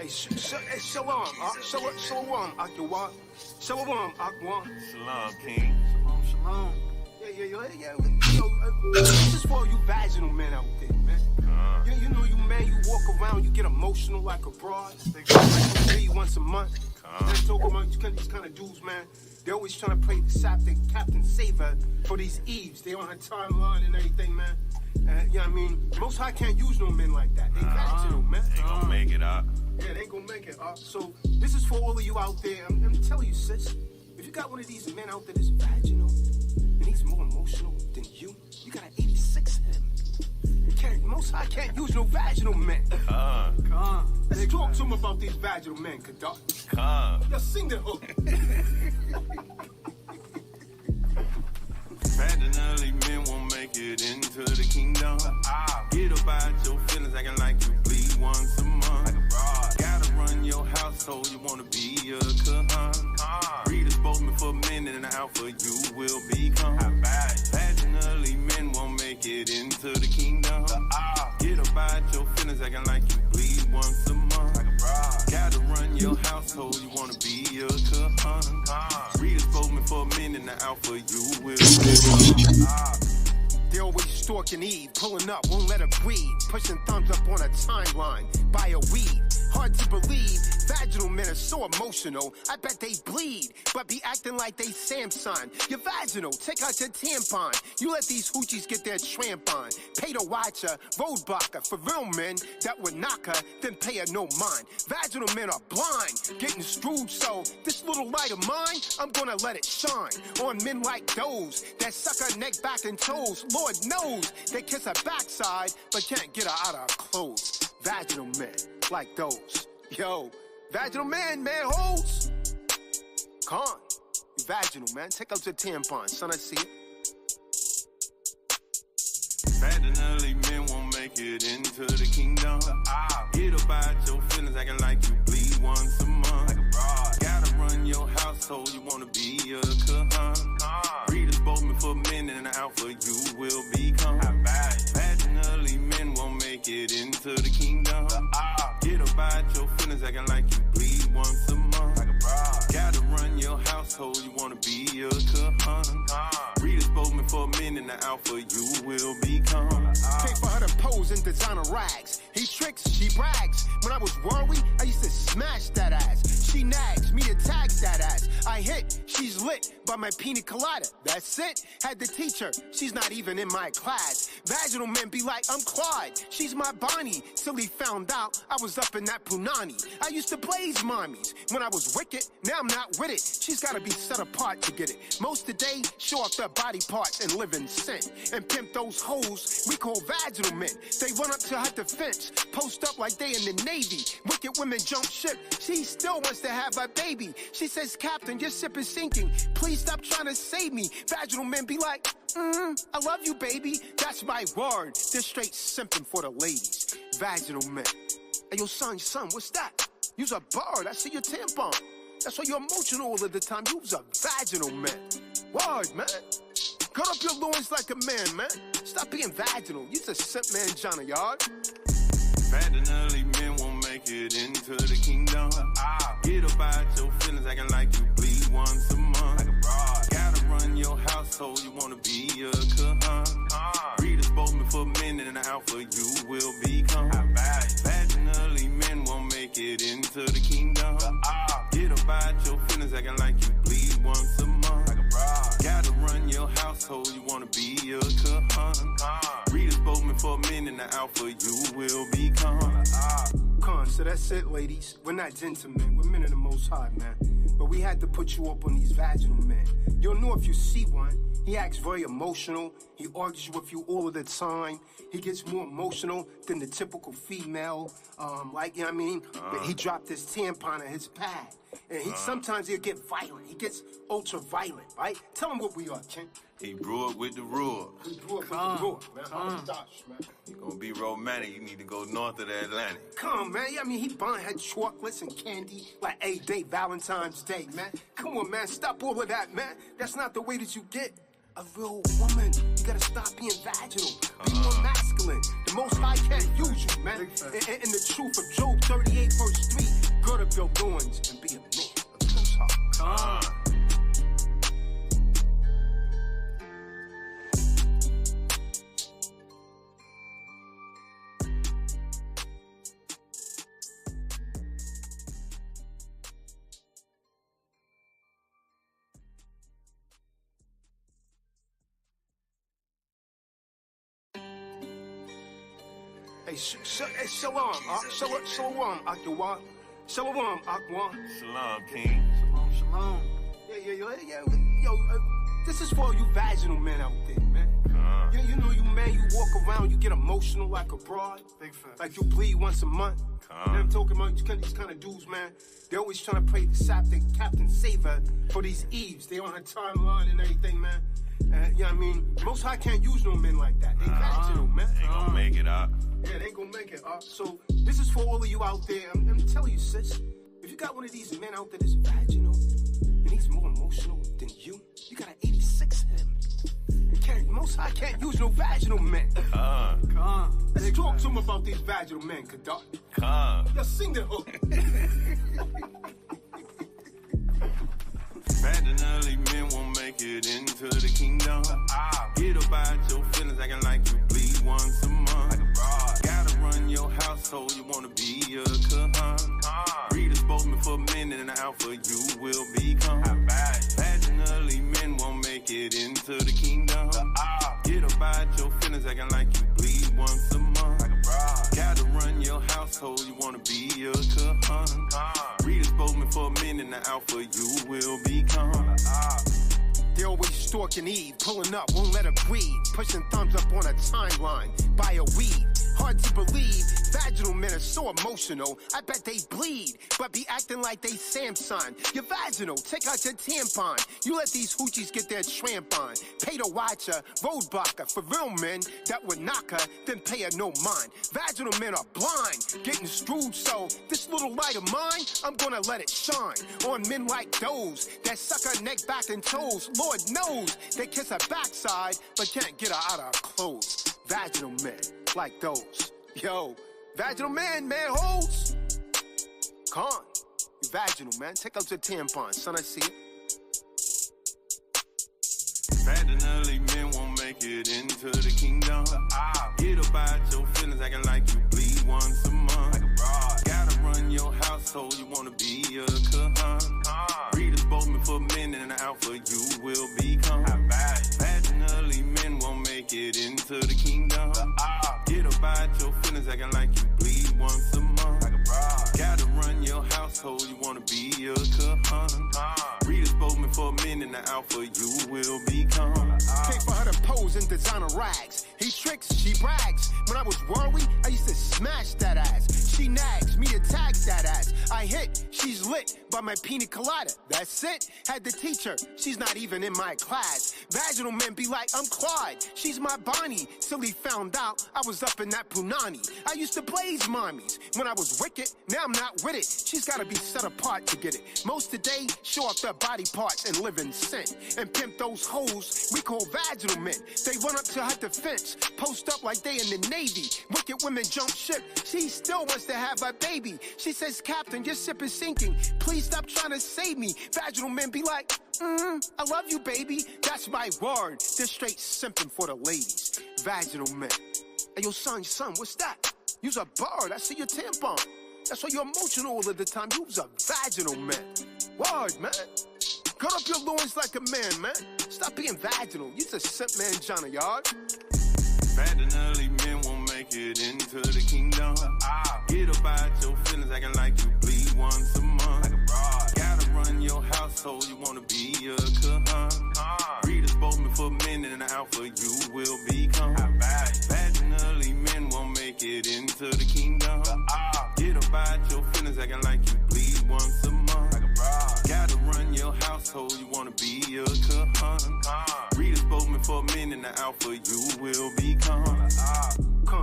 Hey, shalom, shalom, Akwa. Shalom, Akwa. Shalom, King. Shalom. Yeah. This is for all you vaginal men out there, man. You know, you man, you walk around, you get emotional like a broad. They see you once a month. Let's talk about these kind of dudes, man. They're always trying to play the Captain Saver for these Eves. They on her timeline and everything, man. You know what I mean? Most High can't use no men like that. They vaginal, man. They ain't gonna make it up. Yeah, they ain't gonna make it up. So this is for all of you out there. I'm telling you, sis, if you got one of these men out there that's vaginal and he's more emotional than you got an 86 in him. Most High can't use no vaginal men. Let's talk to him about these vaginal men, Kadak. Yo, sing the hook. Vaginally men won't make it into the kingdom. Get about your feelings acting like you bleed once a month. Gotta run your household, you wanna be a Kahan. Read a spokesman for men and an alpha you will become. Vaginally men won't make it into the kingdom. Get about your feelings acting like you bleed once a month. Gotta run your household, you wanna be a Kahan. Read a spokesman for men and an alpha you will become. They always stalking Eve, pulling up, won't let her breathe. Pushing thumbs up on a timeline, buy a weed. Hard to believe, vaginal men are so emotional. I bet they bleed, but be acting like they Samson. You're vaginal, take out your tampon. You let these hoochies get their tramp on. Pay to watch her, roadblocker. For real men that would knock her, then pay her no mind. Vaginal men are blind, getting screwed, so this little light of mine, I'm gonna let it shine. On men like those that suck her neck, back, and toes. Lord knows they kiss her backside, but can't get her out of her clothes. Vaginal men like those. Yo, vaginal man hoes. Come on, you vaginal man. Take out your tampon, son. I see it. Vaginally men won't make it into the kingdom. Get about your feelings acting like you bleed once a month. Gotta run your household, you wanna be a Kahan. Read a spokesman for men and an alpha you will become. Vaginally men won't make it into the kingdom. Get about your feelings acting like you bleed once a month. Gotta run your household, you wanna be a Kahan. Read a spokesman for men and the alpha you will become. Pay for her to pose in designer rags. He tricks, she brags. When I was worried, I used to smash that ass. She nags, me to tag that ass. I hit, she's lit by my pina colada. That's it, had to teach her, she's not even in my class. Vaginal men be like, I'm Clyde, she's my Bonnie. Till he found out I was up in that punani. I used to blaze mommies when I was wicked, now I'm not with it. She's gotta be set apart to get it. Most of the day, show off their body parts and live in sin. And pimp those hoes we call vaginal men. They run up to her defense, post up like they in the Navy. Wicked women jump ship, she still wants to have her baby. She says, Captain, your ship is sinking, please stop trying to save me. Vaginal men be like, I love you, baby. That's my word. They're straight simping for the ladies. Vaginal men. Hey, yo, son, what's that? You's a bird. I see your tampon. That's why you're emotional all of the time. You's a vaginal man. Word, man. Cut up your loins like a man, man. Stop being vaginal. You's a simp man, Johnny Yard. Vaginally men won't make it into the kingdom. Get about your feelings acting like you bleed once a month. Gotta run your household, you wanna be a Kahan. Read a spokesman for men and an alpha you will become. Vaginally men won't make it into the kingdom. Get about your feelings acting like you bleed once a month. Gotta run your household, you wanna be a Kahan. Read a spokesman for men and the alpha you will become. So that's it, ladies. We're not gentlemen, we're men of the Most High, man. But we had to put you up on these vaginal men. You'll know if you see one. He acts very emotional. He argues with you all of the time. He gets more emotional than the typical female. Like, you know what I mean? He dropped his tampon in his pad. And sometimes he'll get violent. He gets ultra violent, right? Tell him what we are, Ken. He grew up with the rules. He grew up with the rules, man. You're gonna be romantic, you need to go north of the Atlantic. Come on, man. I mean, he had chocolates and candy like a day, Valentine's Day, man. Come on, man. Stop all of that, man. That's not the way that you get a real woman. You gotta stop being vaginal. Be more masculine. The Most High can't use you, man. And the truth of Job 38 verse 3, gird up your loins and be a man of the Most High. Hey, shalom, shalom, Akwa. Shalom, Akwa. Shalom, King. Shalom. Yeah. Yo, this is for you vaginal men out there, man. You know, you man, you walk around, you get emotional like a broad. Big fan. Like you bleed once a month. You know I'm talking about these kind of dudes, man. They're always trying to play the Captain Saver for these Eves. They on a timeline and everything, man. You know what I mean? Most High can't use no men like that. They vaginal, man. They ain't gonna make it up. Yeah, they ain't gonna make it up. So this is for all of you out there. I'm telling you, sis, if you got one of these men out there that's vaginal and he's more emotional than you got an 86 of him. Most High can't use no vaginal men. Let's talk to him about these vaginal men, Kadar. Yo, sing the hook. Vaginally men won't make it into the kingdom. Get about your feelings acting like you bleed once a month. Gotta run your household, you wanna be a Kahan. Read a spokesman for men and an alpha you will become. Vaginally men won't make it into the kingdom. Get about your feelings acting like you bleed once a month. Gotta run your household, you wanna be a Kahan. Read a spokesman for men and an alpha you will become. They always stalking Eve, pulling up, won't let her breathe. Pushing thumbs up on a timeline, by a weed. Hard to believe, vaginal men are so emotional. I bet they bleed, but be acting like they Samson. You're vaginal, take out your tampon. You let these hoochies get their tramp on. Pay to watch her, roadblocker. For real men that would knock her, then pay her no mind. Vaginal men are blind, getting screwed, so this little light of mine, I'm gonna let it shine. On men like those that suck her neck, back, and toes. Lord knows they kiss her backside, but can't get her out of her clothes. Vaginal men like those. Yo, vaginal man hoes. Kahan, you vaginal, man. Take out your tampon, son, I see it. Vaginally men won't make it into the kingdom. Get about your feelings acting like you bleed once a month. Gotta run your household, you wanna be a Kahan. Read a spokesman for men and an alpha you will become. Vaginally men won't make it into the kingdom. Get about your feelings acting like you bleed once a month. Gotta run your household, you wanna be a Kahan. Read a spokesman for men and an alpha you will become. Pay for her to pose in designer rags. He tricks, she brags. When I was worried, I used to smash that ass. She nags, me to tag that ass. I hit, she's lit by my pina colada. That's it, had to teach her, she's not even in my class. Vaginal men be like, I'm Clyde, she's my Bonnie. Till he found out I was up in that punani. I used to blaze mommies when I was wicked, now I'm not with it. She's gotta be set apart to get it. Most today, show off their body parts and live in sin. And pimp those hoes we call vaginal men. They run up to her defense, post up like they in the Navy. Wicked women jump ship, she still wants to have her baby. She says, Captain, your ship is sinking, please stop trying to save me. Vaginal men be like, I love you, baby. That's my word. They're straight simping for the ladies. Vaginal men. Hey, yo, son, what's that? You's a bird. I see your tampon. That's why you're emotional all of the time. You's a vaginal man. Word, man. Cut up your loins like a man, man. Stop being vaginal. You's a simp man, Johnny Yard. Vaginally men won't make it into the kingdom. Get about your feelings acting like you bleed once a month. Gotta run your household, you wanna be a Kahan. Read a spokesman for men and an alpha you will become. Vaginally men won't make it into the kingdom. Get about your feelings acting like you bleed once a month. Gotta run your household, you wanna be a Kahan. Read a spokesman for men and an alpha you will become.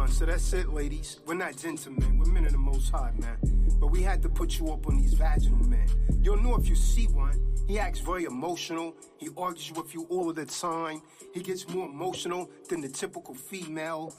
So that's it, ladies. We're not gentlemen. We're men of the Most High, man. But we had to put you up on these vaginal men. You'll know if you see one. He acts very emotional. He argues with you all of the time. He gets more emotional than the typical female.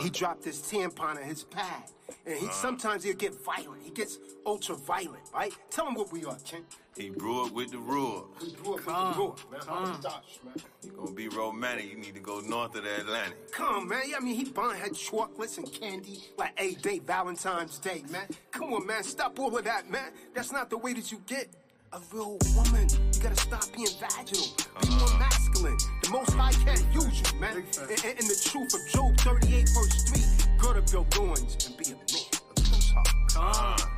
He dropped his tampon in his pad. And sometimes he'll get violent. He gets ultra violent, right? Tell him what we are, Ken. He grew up with the rules. He grew up with the rules, man. You gonna be romantic, you need to go north of the Atlantic. Come on, man. I mean, he had chocolates and candy like every day, Valentine's Day, man. Come on, man. Stop all of that, man. That's not the way that you get a real woman. You gotta stop being vaginal. Be more masculine. The Most High can't use you, man. And the truth of Job 38 verse 3, gird up your loins and be a man of the Most High.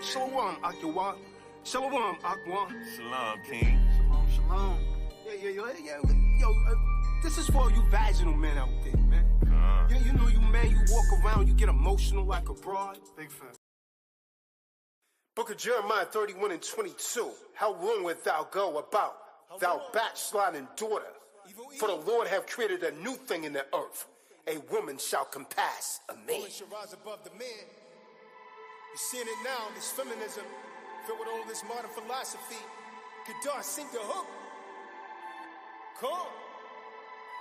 Shalom, Akwan. Shalom, Akwan. Shalom, King. Shalom. Yeah. This is for you vaginal men out there, man. You know, you man, you walk around, you get emotional like a broad. Big fan. Book of Jeremiah 31 and 22. How long wilt thou go about, thou backsliding daughter? For the Lord hath created a new thing in the earth. A woman shall compass a man. Woman shall rise above the man. You're seeing it now, this feminism, filled with all this modern philosophy. Kadar, sing the hook. Come on.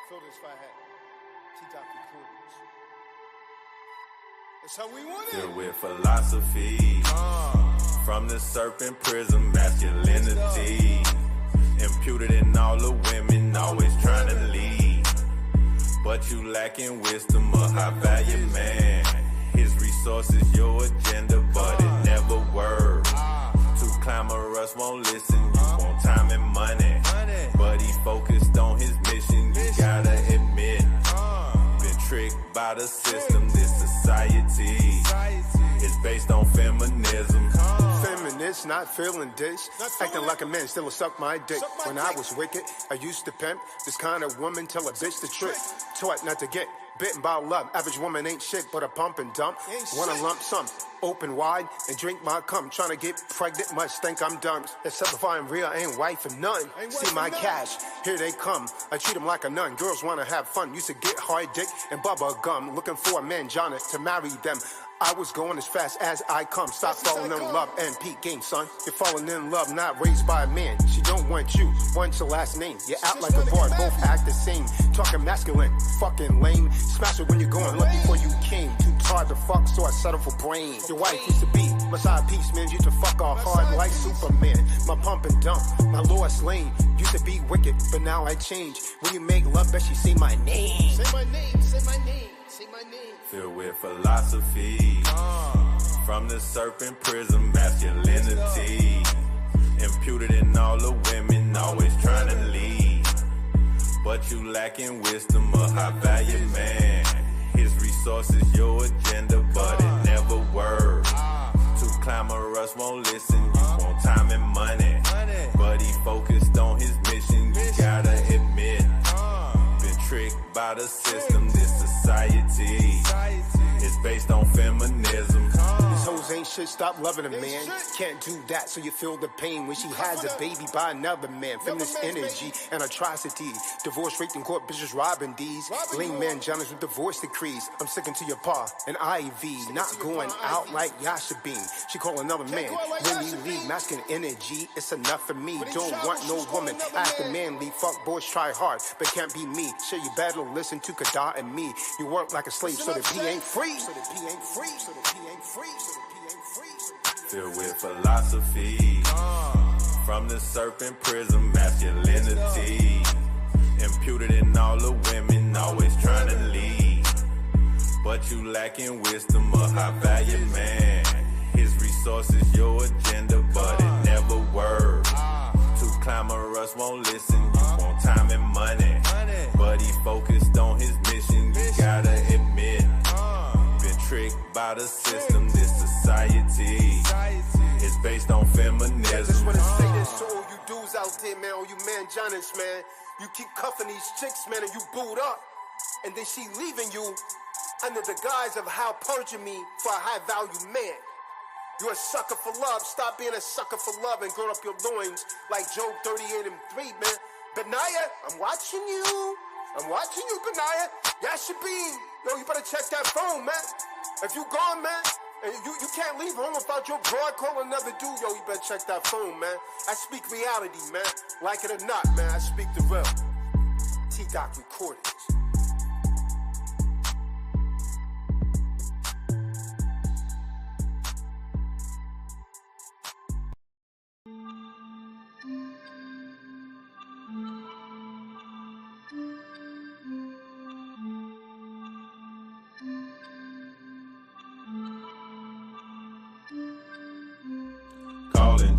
Feel this if I had T-Doc recordings. That's how we want it. Filled with philosophy. From the serpent prism, masculinity. Imputed in all the women, always trying to lead. But you lacking wisdom, a high-value man. His resources, your agenda, but it never works. Too clamorous, won't listen, you want time and money. But he focused on his mission, you gotta admit. Been tricked by the system, this society is based on feminism. Feminist, not feeling this. Acting like a man, still suck my dick. When I was wicked, I used to pimp. This kind of woman tell a bitch the trick. Taught not to get bitten by love. Average woman ain't shit but a pump and dump. Wanna lump sum, open wide and drink my cum. Trying to get pregnant, much think I'm dumb. Except if I'm real, I ain't wife and none. See my cash, here they come. I treat them like a nun. Girls wanna have fun. Used to get hard dick and bubble gum. Looking for a man, Johnny, to marry them. I was going as fast as I come. Stop falling in love and peak game, son. You're falling in love, not raised by a man. She don't want you, wants your last name. You act like a bar, both act the same. Talking masculine, fucking lame. Smash it when you're going, look before you came. Too hard to fuck, so I settle for brain. Your wife used to be Messiah Peace, man. Used to fuck all hard like Superman. My pump and dump, my Lois Lane. Used to be wicked, but now I change. When you make love, bet she say my name. Say my name, say my name. Say my name. Filled with philosophy. From the serpent prism, masculinity. Imputed in all the women, always trying to lead. But you lacking wisdom, a high-value man. His resources, your agenda, but it never works. Too clamorous, won't listen, you want time and money. But he focused on his mission, you gotta admit. Been tricked by the system, this society is based on feminism. These hoes ain't shit, stop loving a man. Can't do that, so you feel the pain when she has a baby by another man. Feminist energy and atrocity. Divorce rate in court, bitches robbing these. Lame man Johnny's with divorce decrees. I'm sticking to your pa, an IV. Not going out like Yasha Bean. She call another man. When you leave, masculine energy, it's enough for me. Don't want no woman, after manly. Fuck boys, try hard, but can't be me. Sure you better listen to Kadar and me. You work like a slave, so the P ain't free. So the P ain't free. So the P ain't free. So the P ain't free. Filled with philosophy. From the serpent prism, masculinity. Imputed in all the women, always trying to lead. But you lacking wisdom, a high-value man. His resources, your agenda, but it never works. Too clamorous, won't listen, you want time and money. But he focused on his mission, you gotta admit. Been tricked by the system, this society It's based on feminism. I just wanna say this to all you dudes out there, man, all you man-johners, man. You keep cuffing these chicks, man, and you boot up. And then she leaving you under the guise of how purging me for a high-value man. You're a sucker for love. Stop being a sucker for love and grow up your loins like Job 38 and 3, man. Benaiah, I'm watching you. I'm watching you, Benaiah. Yashabeen. Yo, you better check that phone, man. If you gone, man, and you can't leave home without your broad calling another dude, yo, you better check that phone, man. I speak reality, man. Like it or not, man, I speak the real. T-Doc Recordings.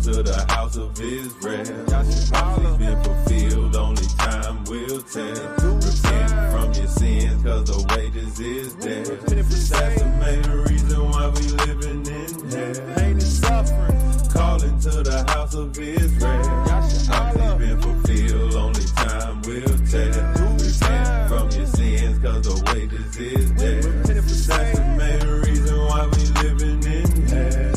To the house of Israel, prophecy's been fulfilled, only time will tell. Repent from your sins, cause the wages is death. That's the main reason why we living in hell. Pain and suffering. Calling to the house of Israel, prophecy's been fulfilled, only time will tell. Repent from your sins, cause the wages is death. That's the main reason why we living in hell.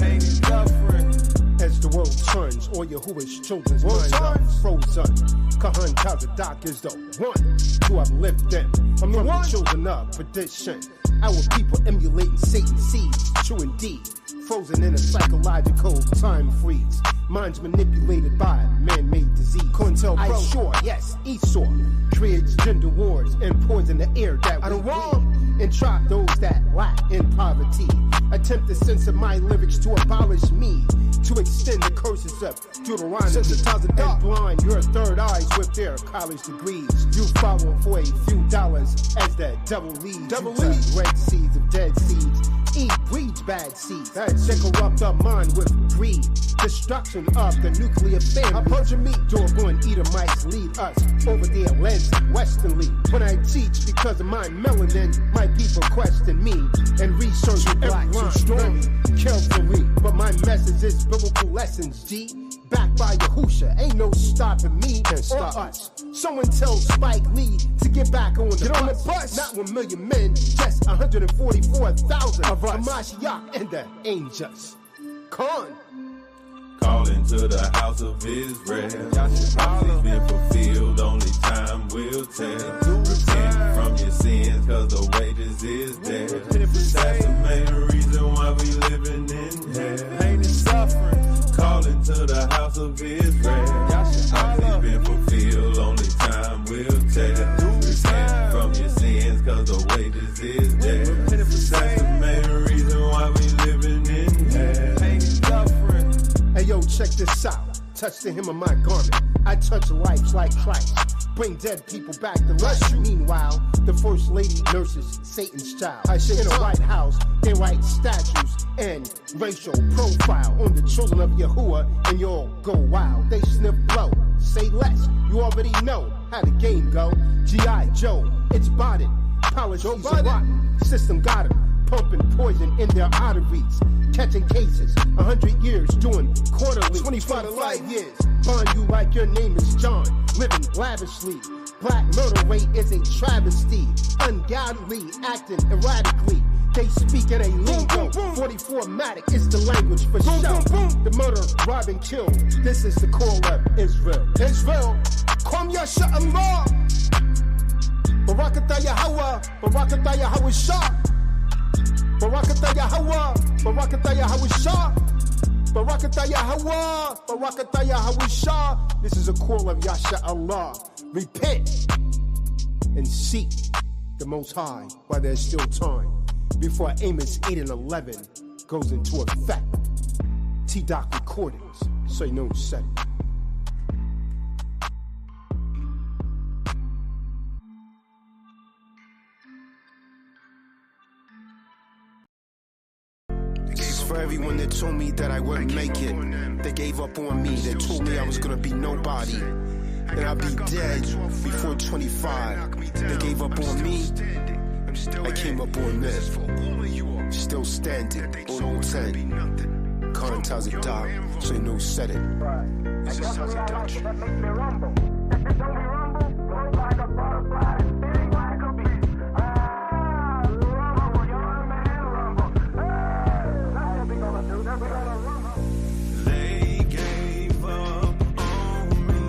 As the world turns, all Yahuwah's children's minds are frozen. Kahan Tazadaq is the one to uplift them from the children of perdition. Our people emulating Satan's seeds, true indeed. Frozen in a psychological time freeze. Minds manipulated by man-made disease. I sure, yes, Esau creates gender wars and poison the air that we breathe. Entrap those that lack in poverty. Attempt to censor my lyrics to abolish me. To extend the curses of Deuteronomy and blind your third eyes with their college degrees. You follow for a few dollars as the devil leads. Red seeds of dead seeds. Eat breeds bad seeds. They corrupt our mind with greed. Destruction of the nuclear family. Approaching me, doggone Edomites lead us over the Atlantic westernly. When I teach because of my melanin, my people question me and research black strongly, carefully. But my message is biblical lessons, G. Backed by Yahusha, ain't no stopping me or us. Someone tell Spike Lee to get back on the bus. Not 1 million men, just 144,000 of us. Hamashiach and the angels. Kahan. Calling to the house of Israel, prophecy's been fulfilled, only time will tell. Repent from your sins, cause the wages is death. That's the main reason why we living in hell. Pain and suffering. Calling to the house of Israel, prophecy's been fulfilled, only time will tell. Repent from your sins, cause the wages is death. That's the main reason why we living in hell. Pain and suffering. Hey yo, check this out. Touch the hem of my garment. I touch lives like Christ. Bring dead people back to life. Meanwhile, the first lady nurses Satan's child. In a White House, they write statues and racial profile on the children of Yahuwah, and you'll go wild. They sniff blow, say less. You already know how the game go. G.I. Joe, it's botted. Policies are rotten. System got him. Pumping poison in their arteries, catching cases, 100 years doing quarterly, 25 years, bond you like your name is John, living lavishly. Black murder rate is a travesty, ungodly, acting erratically. They speak in a lingo, 44 Matic is the language for show. The murder, rob and kill, this is the call of Israel. Israel, Kom Yasha Allah, Barakatah Yahweh, Barakatah Yahweh Shah. Barakatah Yahweh, Barakatah Yahweh Shah, Barakatah Yahweh, Barakatah Yahweh Shah. This is a call of Yasha Allah. Repent and seek the Most High while there's still time before Amos 8 and 11 goes into effect. T-Doc Recordings, say no set. For everyone that told me that I wouldn't make it, they gave up on me, they told me I was gonna be nobody, and I'd be dead before 25. They gave up on me, I came up on them, still standing on all 10. Kahan Tazadaq, so you know said it. This is Tazadaq. That makes me rumble. Don't be rumble, float like a butterfly, sting like a bee. Rumble, young man, rumble. That's what we gonna do, that's what we gonna rumble. They gave up on me,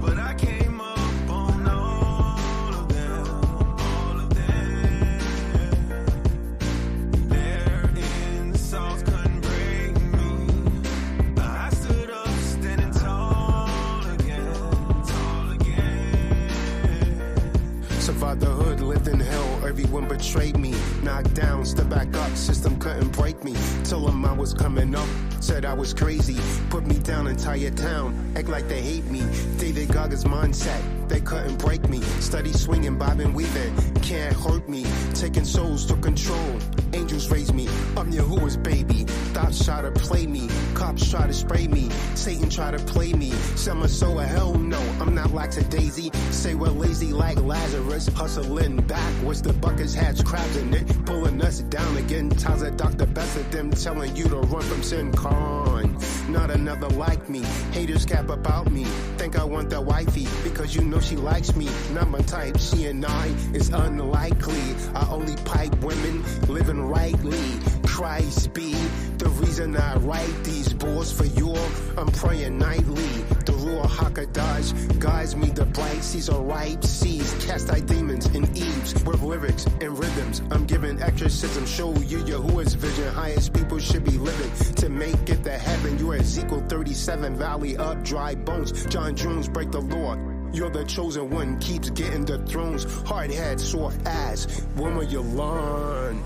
but I came up on all of them, all of them. Their insults couldn't break me. I stood up standing tall again, tall again. Survived the hood, lived in hell, everyone betrayed me. Knocked down, stepped back up, system couldn't break me. Told them I was coming up, said I was crazy. Put me down, entire town, act like they hate me. David Gaga's mindset, they couldn't break me. Steady swinging, bobbing, weaving, can't hurt me. Taking souls to control, angels raise me. I'm Yahuwah's baby, thoughts try to play me. Cops try to spray me, Satan try to play me. Summer so a hell no, I'm not lackadaisy. Say we're lazy like Lazarus, hustling backwards. The buckets hatch crabs in it, pulling us down again. Tazadaq, the best of them, telling you to run from sin. Kahan, not another like me. Haters cap about me, think I want that wifey because you know she likes me. Not my type, she and I is unlikely. I only pipe women living rightly. Christ be the reason I write these balls for you. I'm praying nightly. The Ruach HaKodesh guides me the bright seas are ripe seas. Cast thy demons in Eves with lyrics and rhythms. I'm giving exorcism, show you Yahuwah's vision. Highest people should be living to make it to heaven. You're Ezekiel 37, valley of dry bones. John Jones break the law. You're the chosen one, keeps getting the thrones. Hard head, soft ass, when will you learn?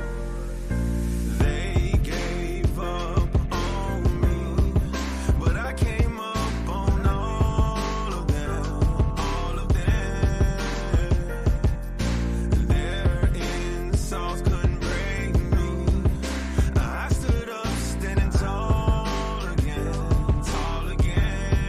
They gave up on me, but I came up on all of them, all of them. Their insults couldn't break me. I stood up standing tall again, tall again.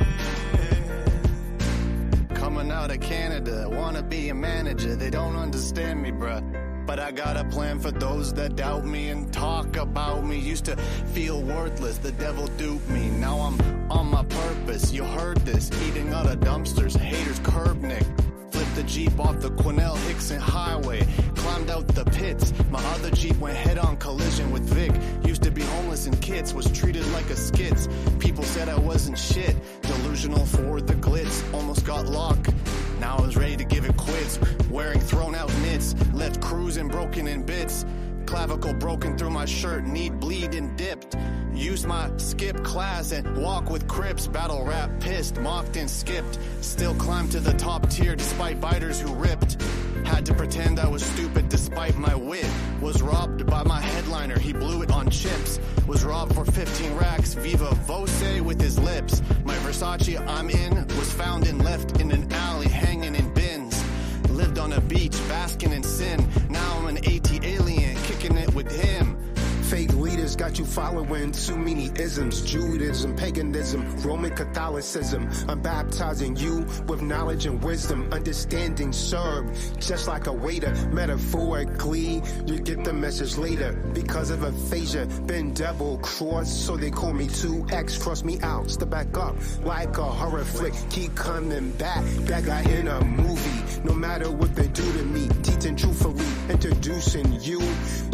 Coming out of Canada, wanna be a manager, they don't understand me, bruh. But I got a plan for those that doubt me and talk about me. Used to feel worthless, the devil duped me. Now I'm on my purpose, you heard this. Eating out of dumpsters, haters curb nick. Flipped the Jeep off the Quinnell Hickson Highway. Climbed out the pits, my other Jeep went head-on collision with Vic. Used to be homeless in kits, was treated like a skits. People said I wasn't shit, delusional for the glitz. Almost got locked, now I was ready to give it quits. Wearing thrown out knits, left cruising broken in bits. Clavicle broken through my shirt, knee bleed and dipped. Used my skip class and walk with Crips. Battle rap pissed, mocked and skipped. Still climbed to the top tier despite biters who ripped. Had to pretend I was stupid despite my wit. Was robbed by my headliner, he blew it on chips. Was robbed for 15 racks, Viva Voce with his lips. My Versace I'm in was found and left in an alley hanging in bins. Lived on a beach basking in sin. Now I'm an AT alien kicking it with him. Fake leaders got you following too many isms. Judaism, paganism, Roman Catholicism. I'm baptizing you with knowledge and wisdom. Understanding served just like a waiter. Metaphorically, you get the message later. Because of aphasia, been double crossed, so they call me 2X. Cross me out, step back up like a horror flick. Keep coming back, that guy in a movie. No matter what they do to me, teaching truthfully, introducing you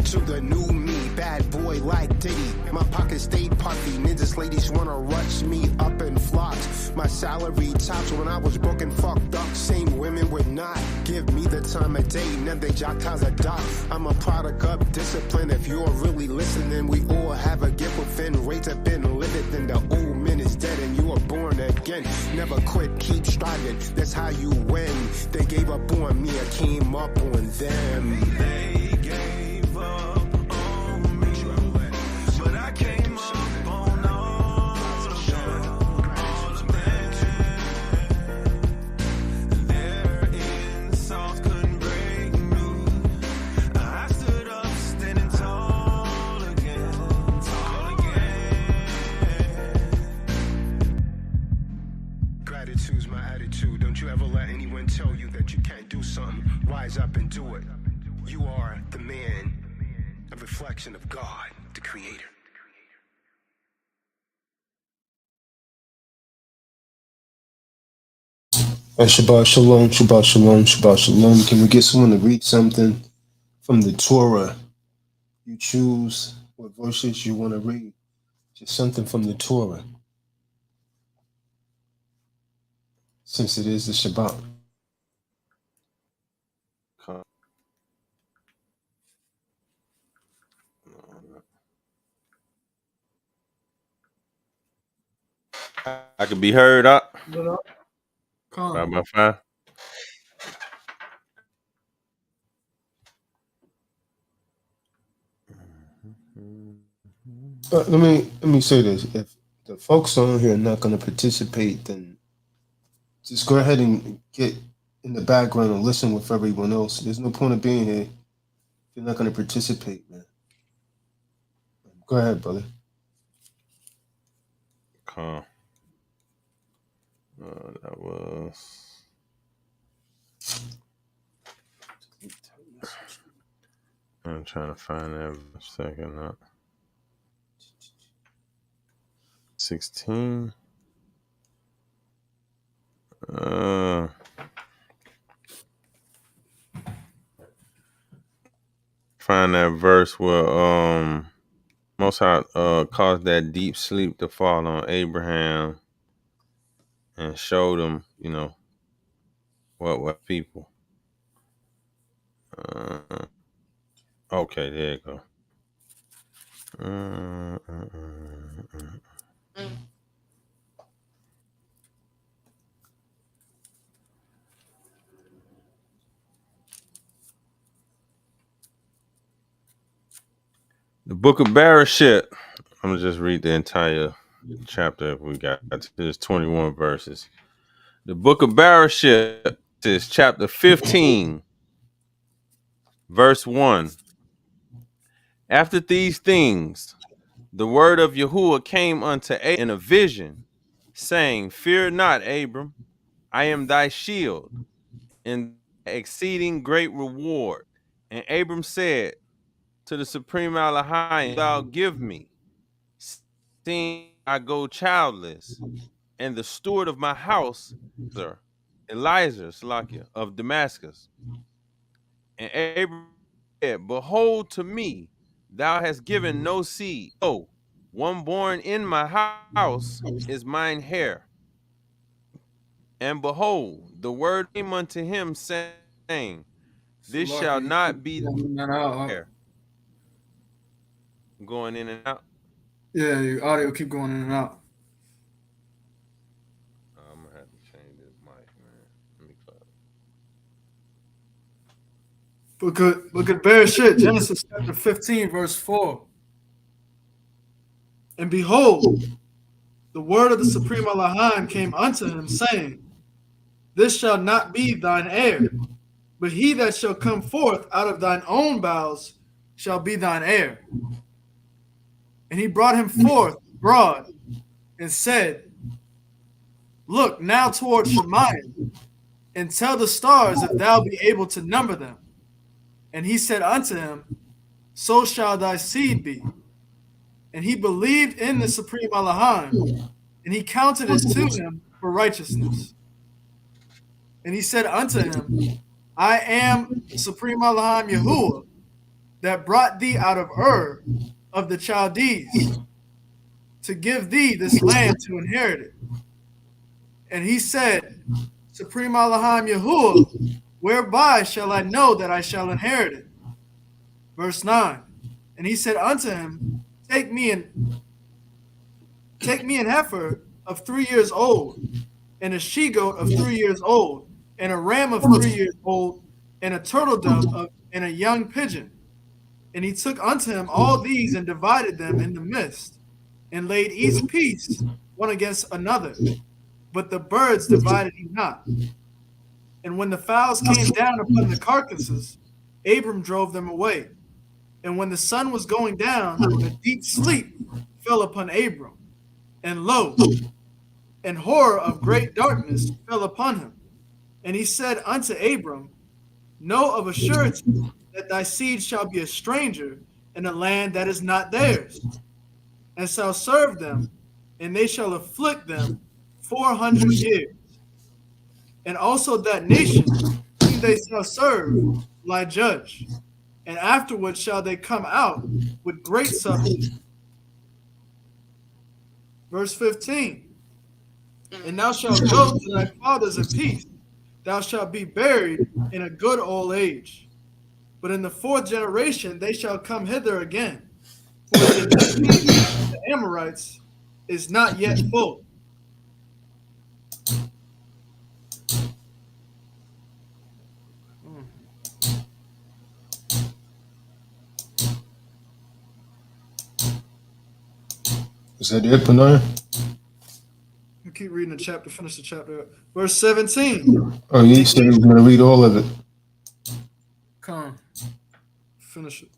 to the new me. Bad boy like Diddy, my pockets stayed puffy. Ninjas ladies wanna rush me up in flocks. My salary tops when I was broken, fucked up. Same women would not give me the time of day. Now they jock Tazadaq. I'm a product of discipline. If you're really listening, we all have a gift within. Raised up and living, then the old man is dead and you are born again. Never quit, keep striving. That's how you win. They gave up on me, I came up on them. They gave up. Gratitude's my attitude. Don't you ever let anyone tell you that you can't do something. Rise up and do it. You are Shabbat shalom, Shabbat shalom, Shabbat shalom. Can we get someone to read something from the Torah? You choose what verses you want to read. Just something from the Torah, since it is the Shabbat. I could be heard up. What up? By Come. my fine. Let me say this: if the folks on here are not going to participate, then just go ahead and get in the background and listen with everyone else. There's no point of being here if you're not going to participate, man. Go ahead, brother. That was. I'm trying to find that for a second. 16. Find that verse where Most High caused that deep sleep to fall on Abraham and showed him, what people. Okay, there you go. The book of Bereshit. I'm going to just read the entire chapter. We got there's 21 verses. The book of Bereshit is chapter 15, verse 1. After these things, the word of Yahuwah came unto Abram in a vision, saying, Fear not, Abram, I am thy shield, and exceeding great reward. And Abram said to the Supreme Elohim, Thou give me, seeing I go childless, and the steward of my house, Eliezer, Salakia, of Damascus. And Abram said, Behold, to me thou hast given no seed. Oh, one born in my house is mine heir. And behold, the word came unto him, saying, This So shall lucky. not be Out. heir. Going in and out. Yeah, your audio keep going in and out. I'm gonna have to change this mic, man. Let me Look at Bereshit, Genesis chapter 15, verse 4. And behold, the word of the Supreme Elohim came unto him, saying, This shall not be thine heir, but he that shall come forth out of thine own bowels shall be thine heir. And he brought him forth abroad and said, Look now toward Shemayim, and tell the stars if thou be able to number them. And he said unto him, So shall thy seed be. And he believed in the Supreme Elohim, and he counted it to him for righteousness. And he said unto him, I am the Supreme Elohim Yahuwah, that brought thee out of Ur of the Chaldees, to give thee this land to inherit it. And he said, Supreme Elohim Yahuwah, whereby shall I know that I shall inherit it? Verse 9. And he said unto him, Take me an heifer of 3 years old, and a she-goat of 3 years old, and a ram of 3 years old, and a turtle dove and a young pigeon. And he took unto him all these and divided them in the midst, and laid each piece one against another. But the birds divided he not. And when the fowls came down upon the carcasses, Abram drove them away. And when the sun was going down, a deep sleep fell upon Abram. And lo, an horror of great darkness fell upon him. And he said unto Abram, Know of a surety that thy seed shall be a stranger in a land that is not theirs, and shall serve them, and they shall afflict them 400 years. and also that nation whom they shall serve will I judge, and afterward shall they come out with great substance. Verse 15. And thou shalt go to thy fathers in peace. Thou shalt be buried in a good old age. But in the fourth generation they shall come hither again. For the iniquity of the Amorites is not yet full. Is that it, Panay? You keep reading the chapter, finish the chapter. Verse 17. Oh, you said he was going to read all of it. Come, finish it.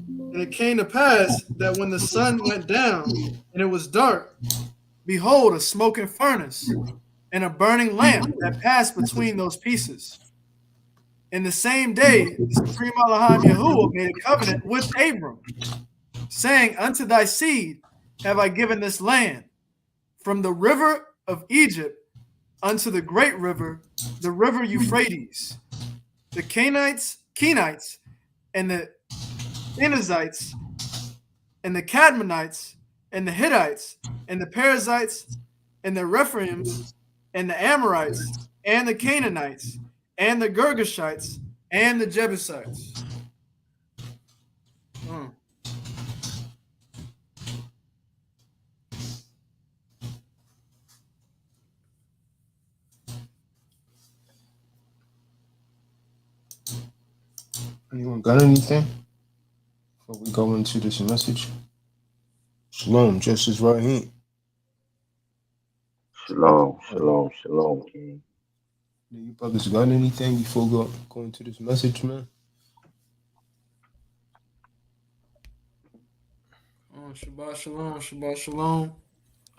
And it came to pass that when the sun went down and it was dark, behold, a smoking furnace and a burning lamp that passed between those pieces. In the same day, the Supreme Allaham Yahuwah made a covenant with Abram, saying, unto thy seed have I given this land, from the river of Egypt unto the great river, the river Euphrates. The Kenites, and the Kenizzites, and the Cadmonites, and the Hittites, and the Perizzites, and the Rephaims, and the Amorites, and the Canaanites, and the Girgashites, and the Jebusites. Anyone got anything before we go into this message? Shalom, Justice right hand. Shalom, shalom, shalom, King. Do you brothers got anything before we go into this message, man? Shabbat shalom, Shabbat shalom.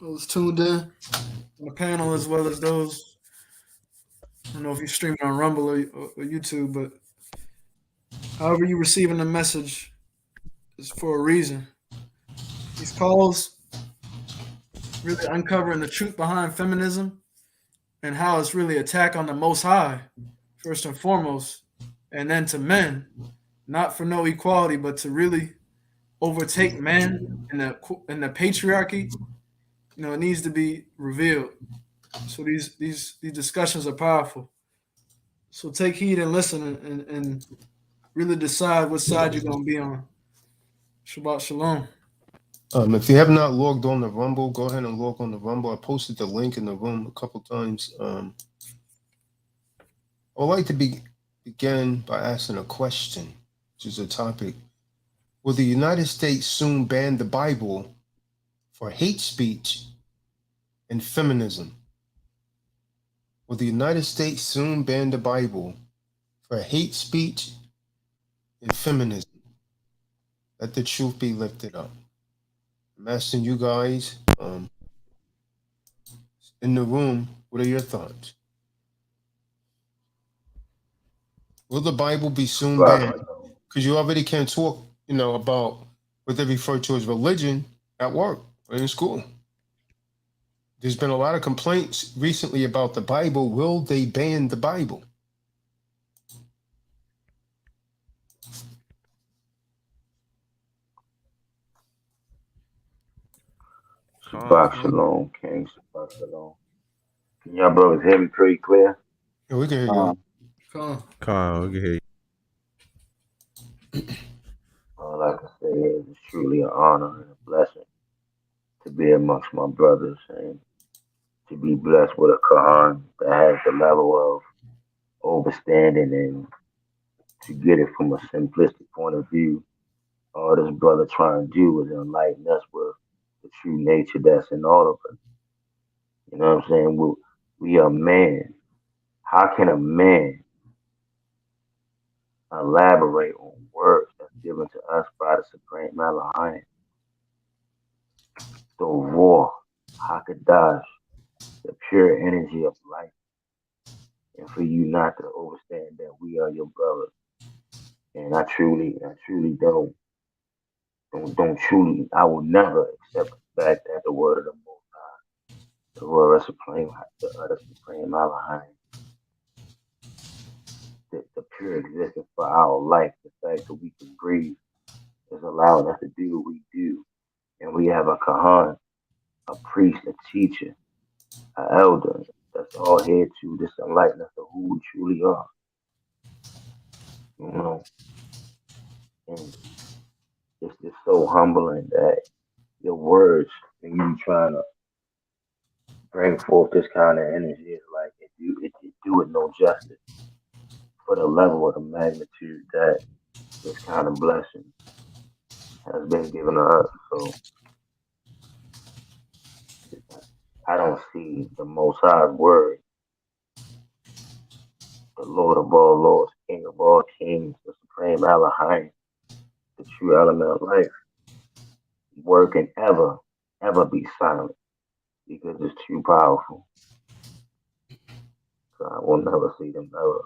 Those tuned in on the panel as well as those. I don't know if you're streaming on Rumble or YouTube, but however you're receiving the message is for a reason. These calls really uncovering the truth behind feminism and how it's really attack on the Most High, first and foremost, and then to men, not for no equality, but to really overtake men in the patriarchy. You know, it needs to be revealed. So these discussions are powerful. So take heed and listen and really decide what side you're gonna be on. Shabbat shalom. If you have not logged on the Rumble, go ahead and log on the Rumble. I posted the link in the room a couple times. I would like to begin by asking a question, which is a topic. Will the United States soon ban the Bible for hate speech and feminism? Will the United States soon ban the Bible for hate speech and feminism? Let the truth be lifted up. I'm asking you guys in the room, what are your thoughts? Will the Bible be soon banned? Because you already can't talk, about what they refer to as religion at work or in school. There's been a lot of complaints recently about the Bible. Will they ban the Bible? Shabbat shalom, King. Shabbat shalom. Can y'all brothers hear me pretty clear? Yeah, we can hear you. Kahan, we can hear you. All I can say is it's truly an honor and a blessing to be amongst my brothers and to be blessed with a Kahan that has the level of overstanding and to get it from a simplistic point of view. All this brother trying to do is enlighten us with the true nature that's in all of us. You know what I'm saying? We are man. How can a man elaborate on words that's given to us by the Supreme Elohim? The raw, Hakadash, the pure energy of life. And for you not to understand that we are your brothers. And I truly I will never accept the fact that the word of the Most High, the word of the Supreme Elohim, the pure existence for our life. The fact that we can breathe is allowing us to do what we do. And we have a Kahan, a priest, a teacher, an elder that's all here to just enlighten us to who we truly are. You know, and it's just so humbling that your words, when you trying to bring forth this kind of energy, it's like it do it no justice for the level of the magnitude that this kind of blessing has been given to us. So I don't see the Most High's word, the Lord of all lords, King of all kings, the supreme Elohim, the true element of life, word can ever be silent because it's too powerful. So I will never see them ever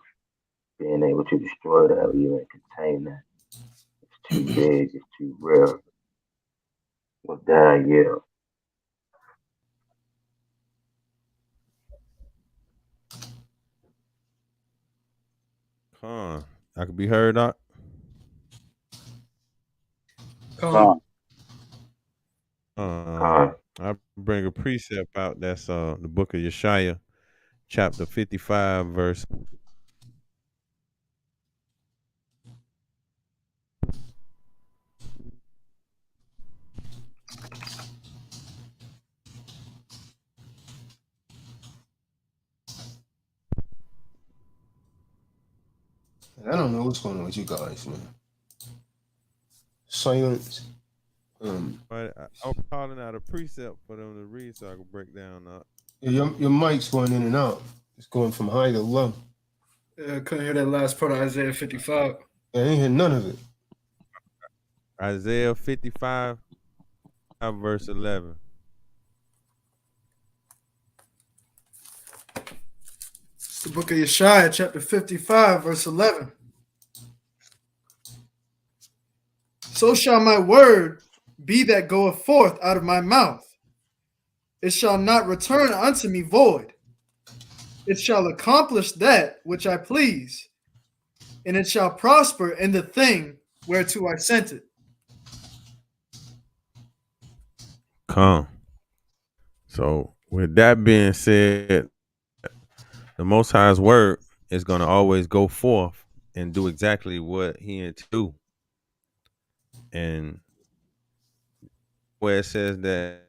being able to destroy that or even contain that. It's too big, it's too rare. With that, yeah. I could be heard, Doc. Come. I bring a precept out that's the book of Yeshaya, chapter 55, verse. I don't know what's going on with you guys, man. Silence. But I was calling out a precept for them to read so I could break down. Your mic's going in and out. It's going from high to low. I couldn't hear that last part of Isaiah 55. I ain't hear none of it. Isaiah 55, verse 11. It's the book of Yeshaya, chapter 55, verse 11. So shall my word be that goeth forth out of my mouth. It shall not return unto me void. It shall accomplish that which I please, and it shall prosper in the thing whereto I sent it. Come. So with that being said, the Most High's word is going to always go forth and do exactly what he intended to do. And where it says that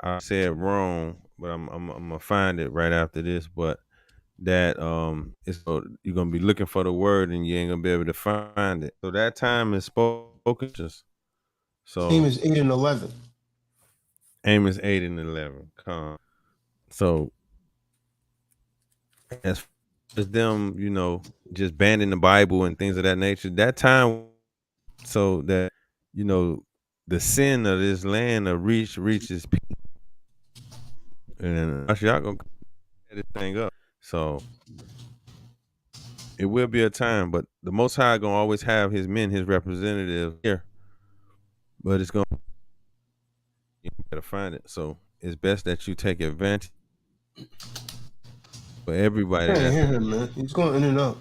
I said wrong, but I'm gonna find it right after this. But that you're gonna be looking for the word and you ain't gonna be able to find it. So that time is spoken. So Amos 8 and 11. Amos 8 and 11. Come. So as far as them, just banning the Bible and things of that nature, that time, so that the sin of this land reaches peak. And y'all gonna set this thing up. So it will be a time, but the Most High gonna always have his men, his representatives here. But you gotta find it. So it's best that you take advantage for everybody. I can't hear him, man. He's going in and out.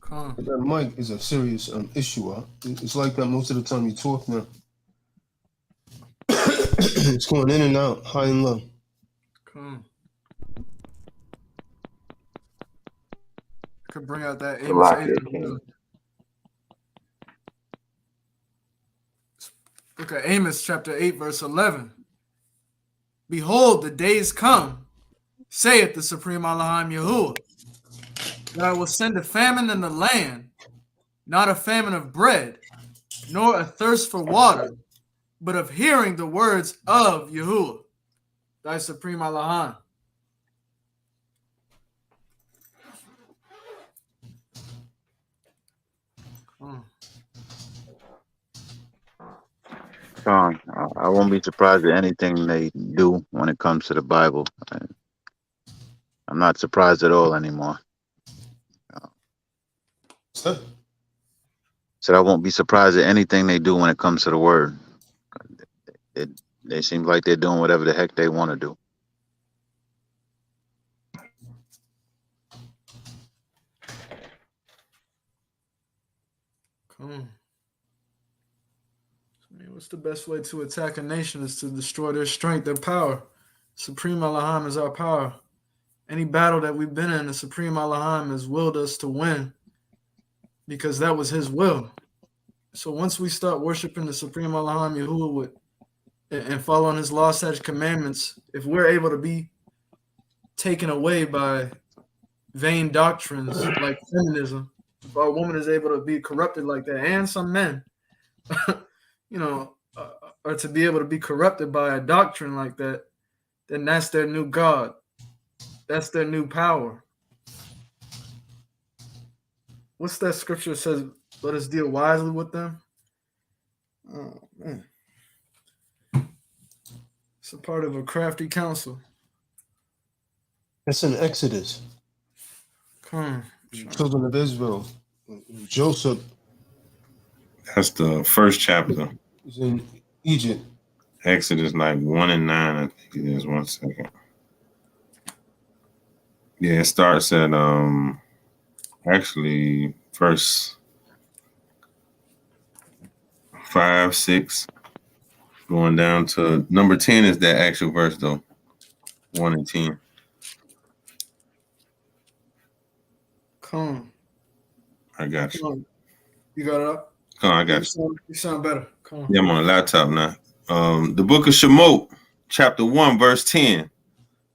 Come. That mic is a serious issue. It's like that most of the time you talk now. It's going in and out, high and low. Come. I could bring out that The Amos lock 8. is king. Look at Amos chapter 8, verse 11. Behold, the days come, saith the Supreme Elohim Yahuwah, that I will send a famine in the land, not a famine of bread, nor a thirst for water, but of hearing the words of Yahuwah, thy Supreme Elohim. Sean, I won't be surprised at anything they do when it comes to the Bible. I'm not surprised at all anymore. Huh? Said I won't be surprised at anything they do when it comes to the word. They seem like they're doing whatever the heck they want to do. Come on. I mean, what's the best way to attack a nation is to destroy their strength, their power. Supreme Allahim is our power. Any battle that we've been in, the Supreme Allahim has willed us to win because that was his will. So once we start worshiping the Supreme Allahim Yahuwah and following his law, statutes, commandments, if we're able to be taken away by vain doctrines like feminism, if our woman is able to be corrupted like that, and some men, are to be able to be corrupted by a doctrine like that, then that's their new God. That's their new power. What's that scripture that says, let us deal wisely with them? Oh, man. It's a part of a crafty counsel. That's in Exodus. Come on. Children of Israel. Joseph That's the first chapter. is in Egypt. Exodus like 1 and 9, I think it is. 1 second. Yeah, it starts at actually verse 5, 6, going down to number 10 is that actual verse though. 1 and 10. Come on. I got Come you. on. You got it up? Come on, I got you. You sound better. Come on. Yeah, I'm on a laptop now. The book of Shemot, chapter 1, verse 10.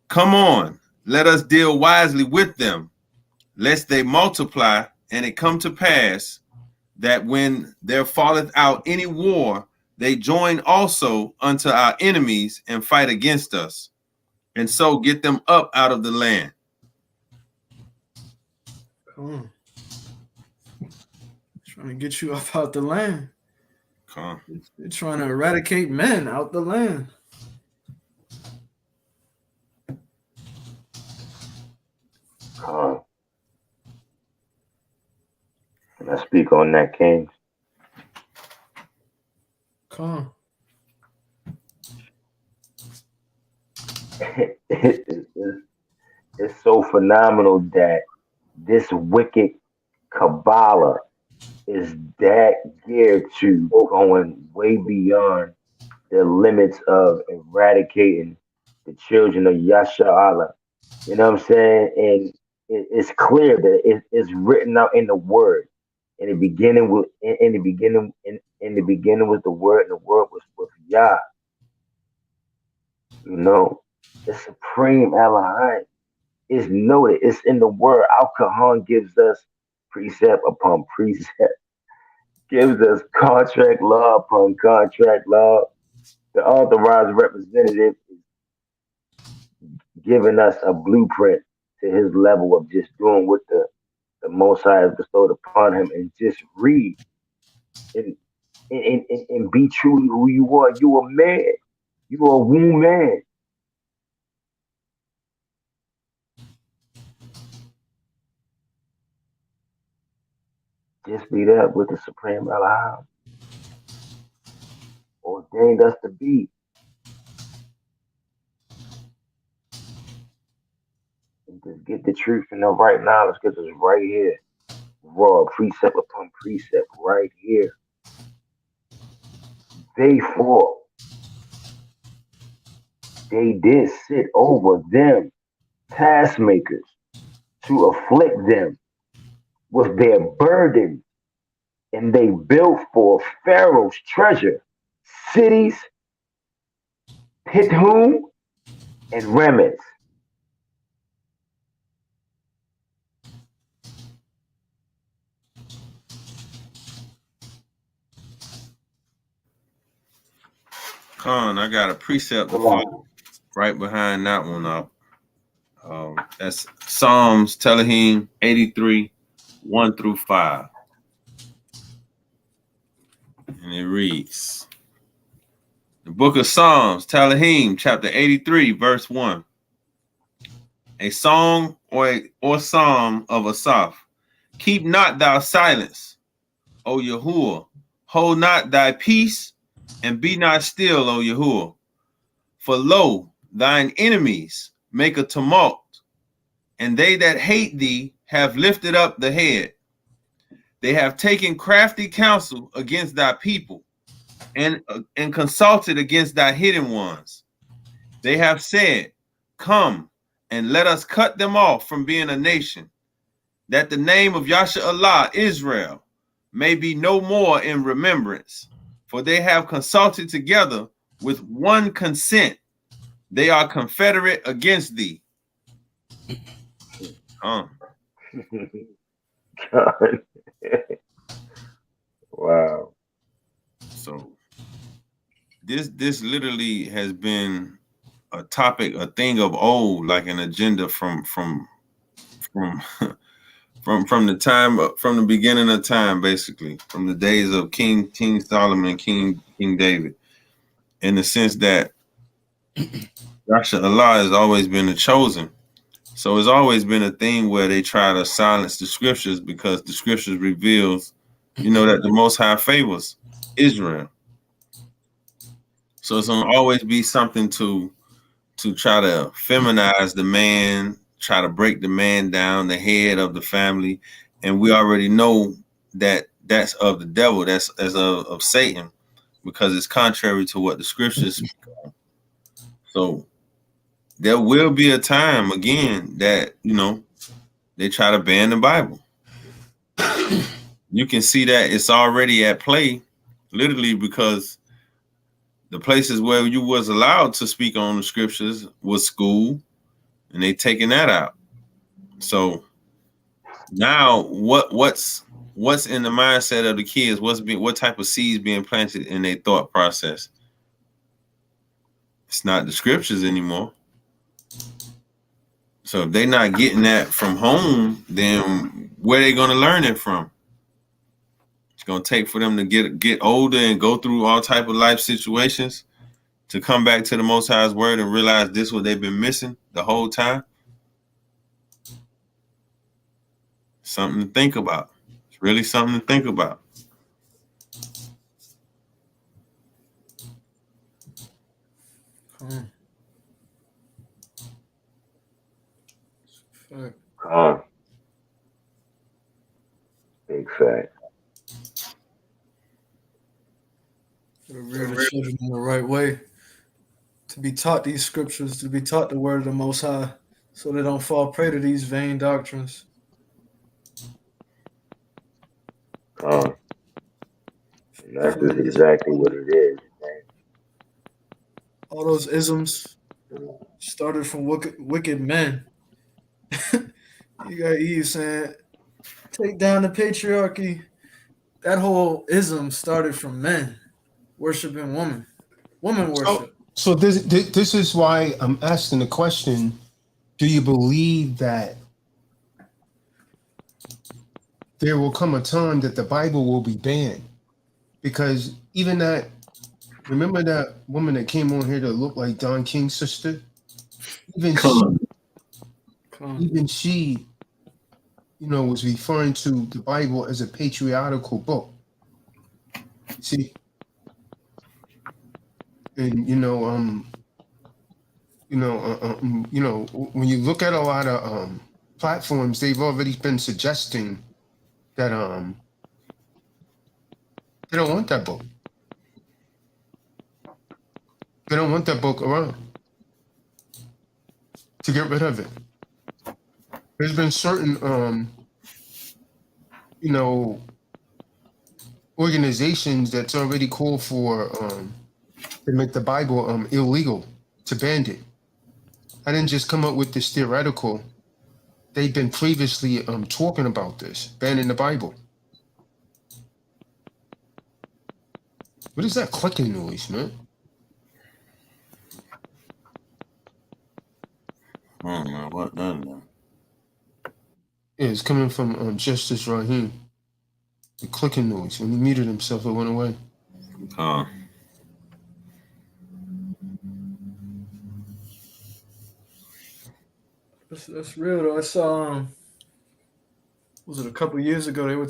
Come on, let us deal wisely with them, lest they multiply, and it come to pass that when there falleth out any war, they join also unto our enemies and fight against us, and so get them up out of the land. Come on. Trying to get you up out the land. Come on. They're trying to eradicate men out the land. Can I speak on that, King? Come on. It's so phenomenal that this wicked Kabbalah is that geared to going way beyond the limits of eradicating the children of Yasha Allah. You know what I'm saying? And it's clear that it's written out in the word. In the beginning was in the beginning was the word, and the word was with Yah. You know, the Supreme Elohim is noted. It's in the word. Al Kahan gives us precept upon precept, gives us contract law upon contract law. The authorized representative is giving us a blueprint to his level of just doing what the Most High has bestowed upon him, and just read and be truly who you are. You a man. You are a womb man. Just be that with the Supreme Elohim ordained us to be. And just get the truth and the right knowledge, because it's right here. Raw, precept upon precept, right here. They fought. They did sit over them, taskmakers, to afflict them with their burden, and they built for Pharaoh's treasure cities, Pithom, and Remeth. Khan, I got a precept right behind that one up. That's Psalms Telehim 83, 1 through 5. And it reads, the book of Psalms, Telehim, chapter 83, verse 1. A song or psalm of Asaph. Keep not thou silence, O Yahuwah. Hold not thy peace, and be not still, O Yahuwah. For lo, thine enemies make a tumult, and they that hate thee have lifted up the head. They have taken crafty counsel against thy people, and consulted against thy hidden ones. They have said, come and let us cut them off from being a nation, that the name of Yasha Allah, Israel, may be no more in remembrance. For they have consulted together with one consent. They are confederate against thee. Wow. So this literally has been a topic, a thing of old, like an agenda from the time, from the beginning of time, basically, from the days of King Solomon, King David, in the sense that Yasha Allah has always been the chosen. So it's always been a thing where they try to silence the scriptures, because the scriptures reveals, that the Most High favors Israel. So it's gonna always be something to try to feminize the man, try to break the man down, the head of the family. And we already know that that's of the devil, that's of Satan, because it's contrary to what the scriptures speak on. So there will be a time again that, they try to ban the Bible. You can see that it's already at play, literally, because the places where you was allowed to speak on the scriptures was school, and they taking that out. So now what's in the mindset of the kids? What type of seeds being planted in their thought process? It's not the scriptures anymore. So if they're not getting that from home, then where are they going to learn it from? It's going to take for them to get older and go through all type of life situations to come back to the Most High's word and realize this is what they've been missing the whole time. Something to think about. It's really something to think about. Big fact. To rear the children in the right way, to be taught these scriptures, to be taught the word of the Most High, so they don't fall prey to these vain doctrines. And that's just exactly what it is. All those isms started from wicked men. You got Eve saying, take down the patriarchy. That whole ism started from men worshiping woman worship. So this is why I'm asking the question: do you believe that there will come a time that the Bible will be banned? Because even that, remember that woman that came on here that looked like Don King's sister? Even she, was referring to the Bible as a patriarchal book. See? And when you look at a lot of platforms, they've already been suggesting that they don't want that book. They don't want that book around, to get rid of it. There's been certain organizations that's already called for to make the Bible illegal, to ban it. I didn't just come up with this theoretical. They've been previously talking about this, banning the Bible. What is that clicking noise, man? I don't know what that is. Yeah, it's coming from Justice Raheem. The clicking noise. When he muted himself, it went away. That's real though. I saw was it a couple years ago, they were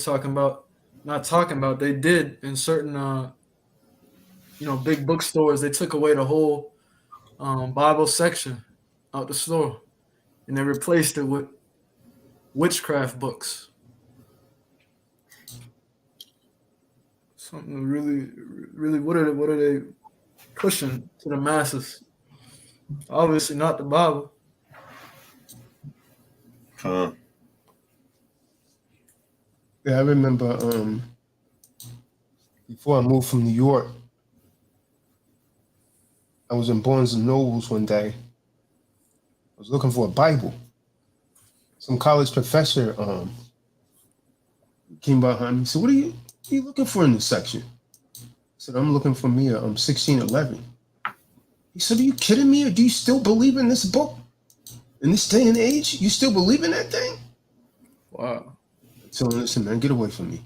they did in certain big bookstores, they took away the whole Bible section out the store, and they replaced it with witchcraft books. Something really. What are they pushing to the masses? Obviously, not the Bible. Kahan. Yeah, I remember before I moved from New York, I was in Barnes and Nobles one day. I was looking for a Bible. Some college professor came behind me and said, what are you looking for in this section? I said, I'm looking for me a 1611. He said, are you kidding me? Or do you still believe in this book? In this day and age? You still believe in that thing? Wow. I told him, listen, man, get away from me.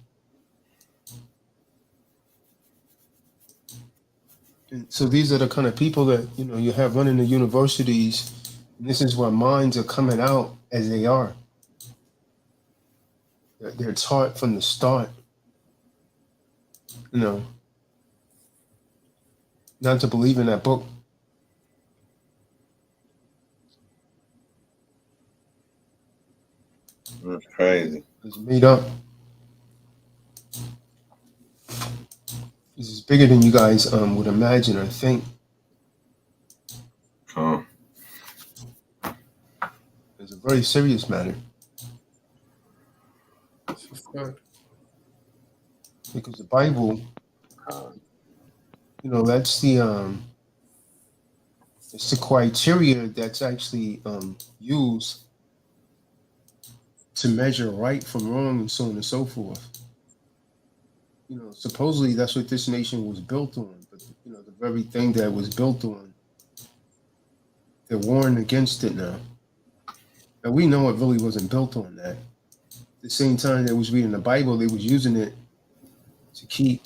And so these are the kind of people that, you have running the universities. And this is where minds are coming out as they are. They're taught from the start, not to believe in that book. That's crazy. It's made up. This is bigger than you guys would imagine or think. Kahan. It's a very serious matter. Because the Bible, that's it's the criteria that's actually used to measure right from wrong and so on and so forth. Supposedly that's what this nation was built on, but the very thing that it was built on, they're warring against it now. And we know it really wasn't built on that. At the same time they was reading the Bible, they was using it to keep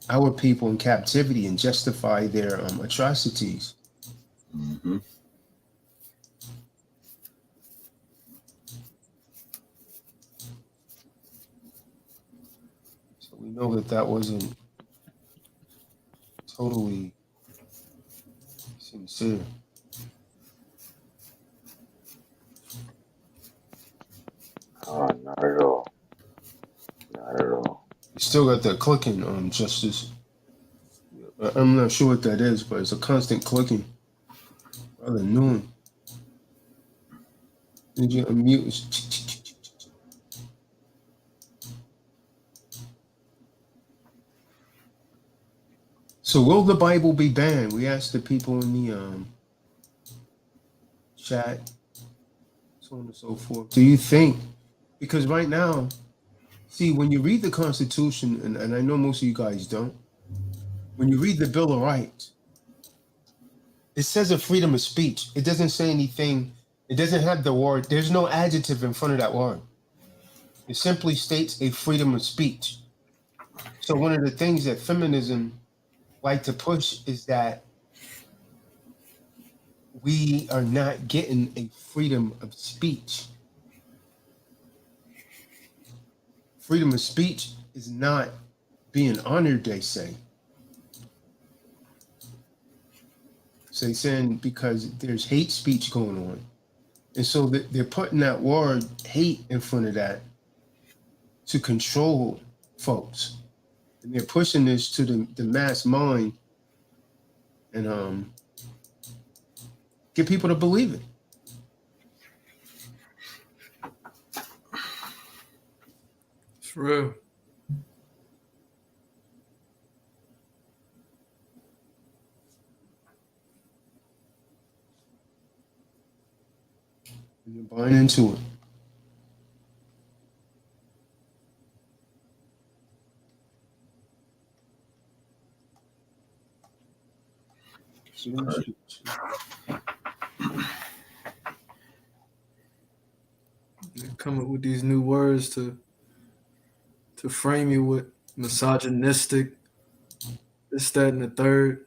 our people in captivity and justify their atrocities. Mm-hmm. So we know that wasn't totally sincere. Not at all. Not at all. You still got that clicking, Justice. I'm not sure what that is, but it's a constant clicking. Rather annoying. Did you unmute? So will the Bible be banned? We asked the people in the chat, so on and so forth. Do you think? Because right now, see, when you read the Constitution, and I know most of you guys don't, when you read the Bill of Rights, it says a freedom of speech. It doesn't say anything. It doesn't have the word. There's no adjective in front of that word. It simply states a freedom of speech. So one of the things that feminism like to push is that we are not getting a freedom of speech. Freedom of speech is not being honored, they say. So they're saying because there's hate speech going on. And so they're putting that word hate in front of that to control folks. And they're pushing this to the mass mind and get people to believe it. It's real. And you're buying into it. They come up with these new words to frame you with misogynistic, this, that, and the third.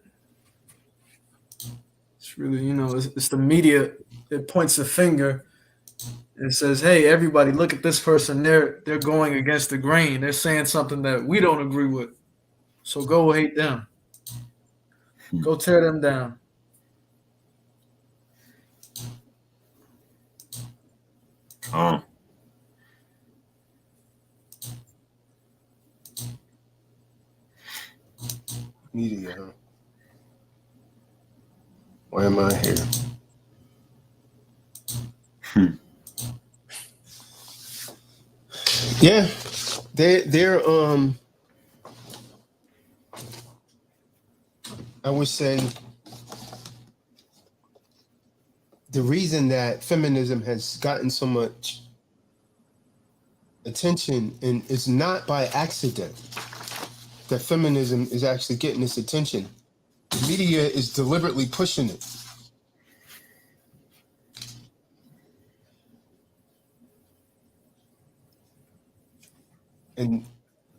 It's really, it's the media. It points a finger and says, "Hey, everybody, look at this person. They're going against the grain. They're saying something that we don't agree with. So go hate them. Go tear them down." Media, huh? Why am I here? Yeah, they're I would say the reason that feminism has gotten so much attention, and it's not by accident that feminism is actually getting this attention. The media is deliberately pushing it. And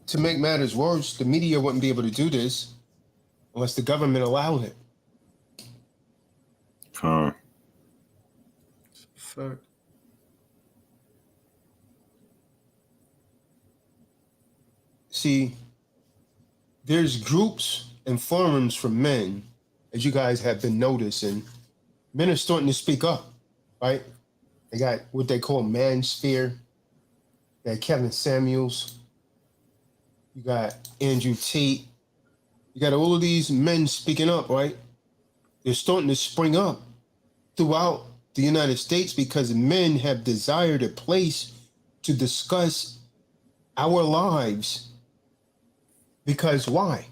to make matters worse, the media wouldn't be able to do this unless the government allowed it. Huh. Fuck. See, there's groups and forums for men, as you guys have been noticing. Men are starting to speak up, right? They got what they call Mansphere. They got Kevin Samuels. You got Andrew Tate. You got all of these men speaking up, right? They're starting to spring up throughout the United States because men have desired a place to discuss our lives. Because why?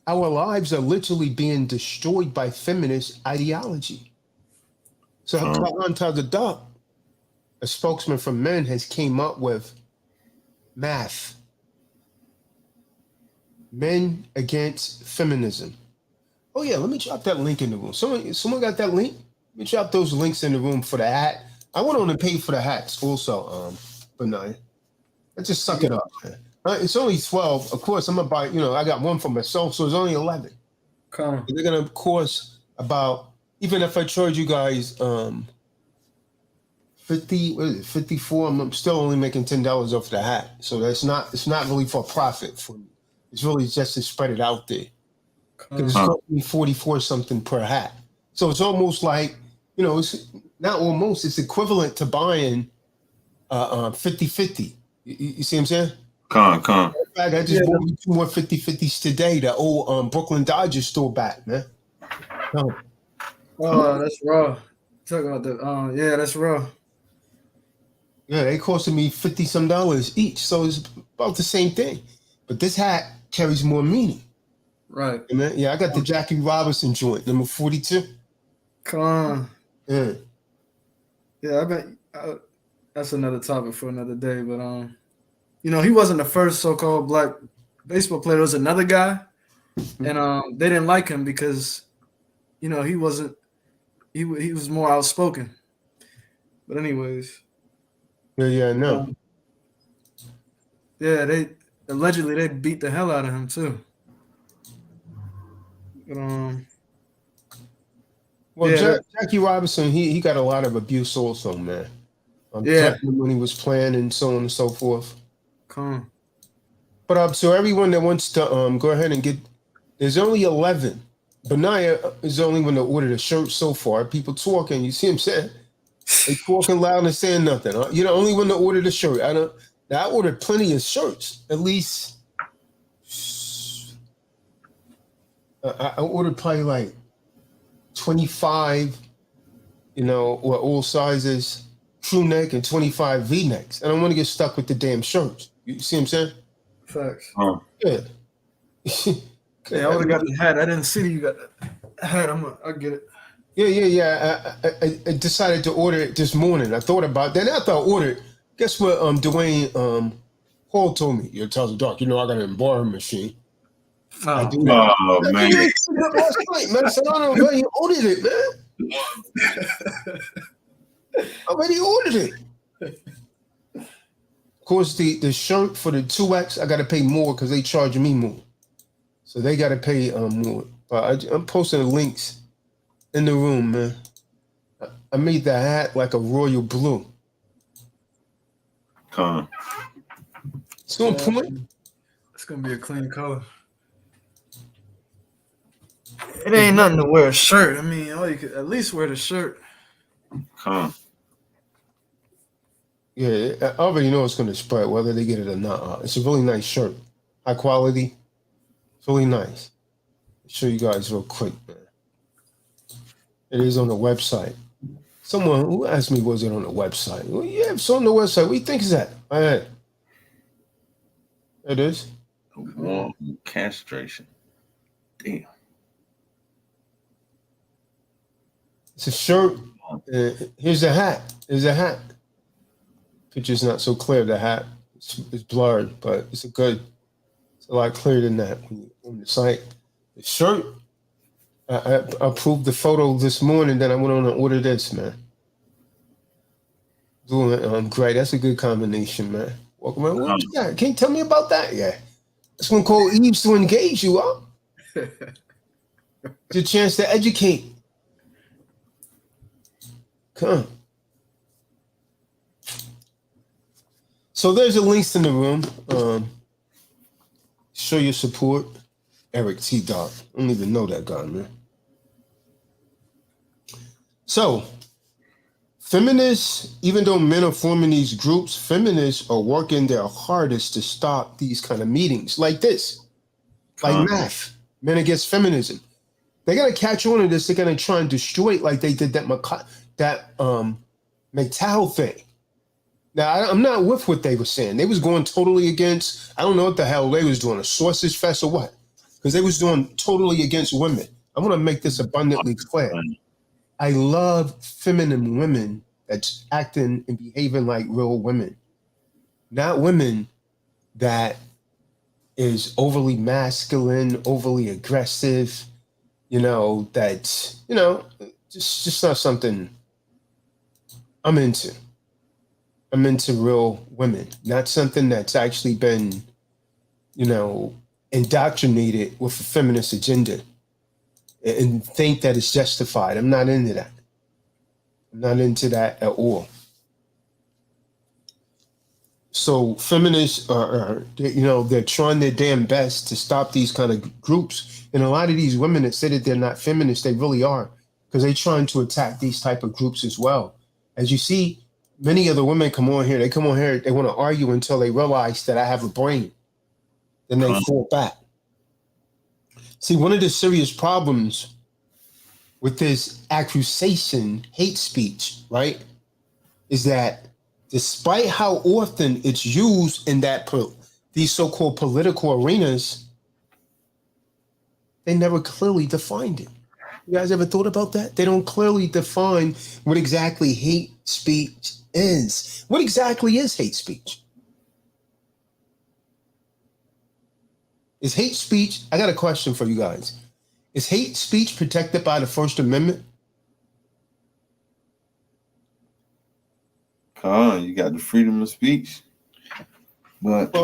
Our lives are literally being destroyed by feminist ideology. So Kahan Tazadaq, a spokesman for men, has came up with math. Men against feminism. Oh yeah, let me drop that link in the room. Someone got that link? Let me drop those links in the room for the hat. I want to pay for the hats also, but no, let's just suck it up, man. It's only 12. Of course, I'm about, I got one for myself, so it's only 11. Come. They're gonna cost about, even if I charge you guys 54, I'm still only making $10 off the hat. So it's not really for profit for me. It's really just to spread it out there. Because it's costing me 44 something per hat. So it's almost like, it's not almost, it's equivalent to buying 50-50. You see what I'm saying? Con. In fact, I just bought me 2 more 50-50s today. That old Brooklyn Dodgers store back, man. Oh, that's raw. Talk about that. Yeah, that's raw. Yeah, they costed me $50-some each, so it's about the same thing. But this hat carries more meaning. Right. Yeah, I got the Jackie Robinson joint, number 42. Come on. Yeah. Yeah, I bet that's another topic for another day. But he wasn't the first so-called black baseball player. There was another guy, and they didn't like him because, he wasn't. He was more outspoken. But anyways. Yeah, no. Yeah, they allegedly beat the hell out of him too. But, Jackie Robinson, he got a lot of abuse also, man. Yeah. When he was playing and so on and so forth. Come. But so everyone that wants to go ahead and get, there's only 11. Benaya is the only one that ordered a shirt so far. People talking, you see him saying, they talking loud and saying nothing. You're the only one that ordered a shirt. I ordered plenty of shirts. At least I ordered probably like 25, or all sizes, crew neck and 25 V-necks. I don't want to get stuck with the damn shirts. You see what I'm saying? Facts. Yeah. Yeah, I would have got the hat. I didn't see you got the hat. I'll get it. Yeah. I decided to order it this morning. I thought about that. After I ordered, guess what Dwayne Hall told me? It tells the doc, I got an embalming machine. I do that. Oh, man. Last night, man. So I don't know where you ordered it, man. I already ordered it. Of course, the shirt for the 2X, I got to pay more because they charge me more. So they got to pay more. But I'm posting the links in the room, man. I made the hat like a royal blue. Con. It's on point. It's going to be a clean color. It ain't nothing to wear a shirt. I mean, you could at least wear the shirt. Con. Yeah, I already know it's going to spread, whether they get it or not. It's a really nice shirt. High quality. It's really nice. show you guys real quick, man. It is on the website. Someone who asked me, was it on the website? Well, yeah, it's on the website. What do you think is that? All right. It is. Warm castration. Damn. It's a shirt. Here's the hat. Here's a hat. Picture's not so clear. The hat it's blurred, but it's a lot clearer than that on the site. The shirt. I approved the photo this morning. Then I went on and ordered this, man. Blue and gray. That's a good combination, man. Walk around. What you got? Can you tell me about that? Yeah. That's one called Eves to engage you, huh? It's a chance to educate. Come on. So there's a links in the room. Show your support. Eric T. Doc. I don't even know that guy, man. So, feminists, even though men are forming these groups, feminists are working their hardest to stop these kind of meetings like this, like math, men against feminism. They're gonna catch on to this. They're gonna try and destroy it like they did that McTowell thing. Now, I'm not with what they were saying. They was going totally against. I don't know what the hell they was doing, a sausage fest or what, because they was doing totally against women. I want to make this abundantly clear. I love feminine women that's acting and behaving like real women, not women that is overly masculine, overly aggressive, that's, just not something I'm into. I'm into real women, not something that's actually been, indoctrinated with a feminist agenda and think that it's justified. I'm not into that. I'm not into that at all. So feminists are they're trying their damn best to stop these kind of groups. And a lot of these women that say that they're not feminists, they really are, because they're trying to attack these type of groups as well. As you see, many of the women come on here, they want to argue until they realize that I have a brain. Then they fall back. See, one of the serious problems with this accusation, hate speech, right, is that despite how often it's used in these so-called political arenas, they never clearly defined it. You guys ever thought about that? They don't clearly define what exactly hate speech is. What exactly is hate speech? Is hate speech, I got a question for you guys. Is hate speech protected by the First Amendment? You got the freedom of speech, but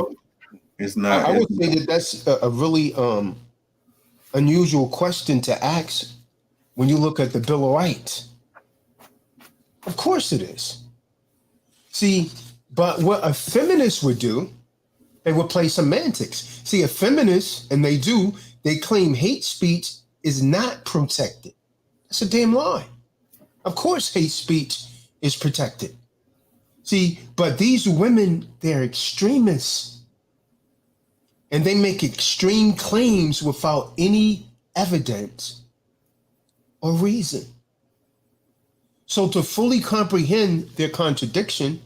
it's not. I would say that that's a really unusual question to ask when you look at the Bill of Rights. Of course it is. See, but what a feminist would do, they would play semantics. See, a feminist, and they claim hate speech is not protected. That's a damn lie. Of course hate speech is protected. See, but these women, they're extremists. And they make extreme claims without any evidence or reason. So to fully comprehend their contradiction,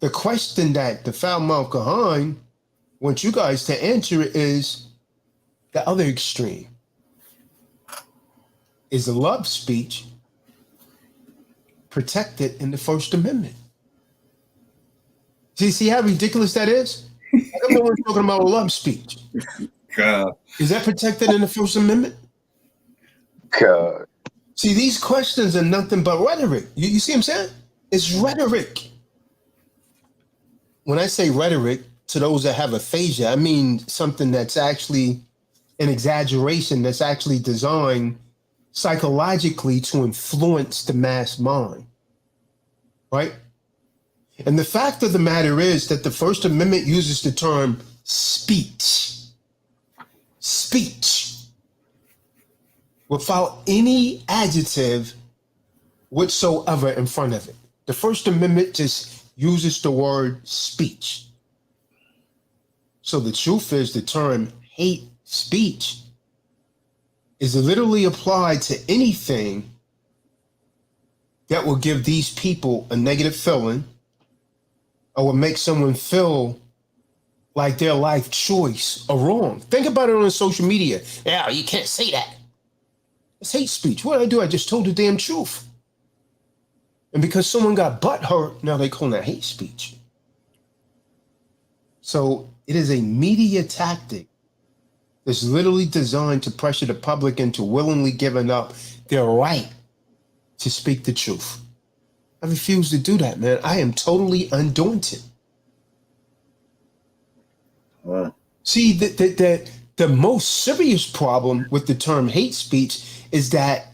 the question that the foul-mouthed Kahan wants you guys to answer is the other extreme. Is the love speech protected in the First Amendment? See how ridiculous that is? Everyone's talking about love speech. God. Is that protected in the First Amendment? God. See, these questions are nothing but rhetoric. You see what I'm saying? It's rhetoric. When I say rhetoric, to those that have aphasia, I mean something that's actually an exaggeration, that's actually designed psychologically to influence the mass mind, right? And the fact of the matter is that the First Amendment uses the term speech, without any adjective whatsoever in front of it. The First Amendment just uses the word speech. So the truth is the term hate speech is literally applied to anything that will give these people a negative feeling or will make someone feel like their life choice are wrong. Think about it on social media. Yeah, you can't say that. It's hate speech. What did I do? I just told the damn truth. And because someone got butt hurt, now they call that hate speech. So it is a media tactic that's literally designed to pressure the public into willingly giving up their right to speak the truth. I refuse to do that, man. I am totally undaunted. Wow. See, the most serious problem with the term hate speech is that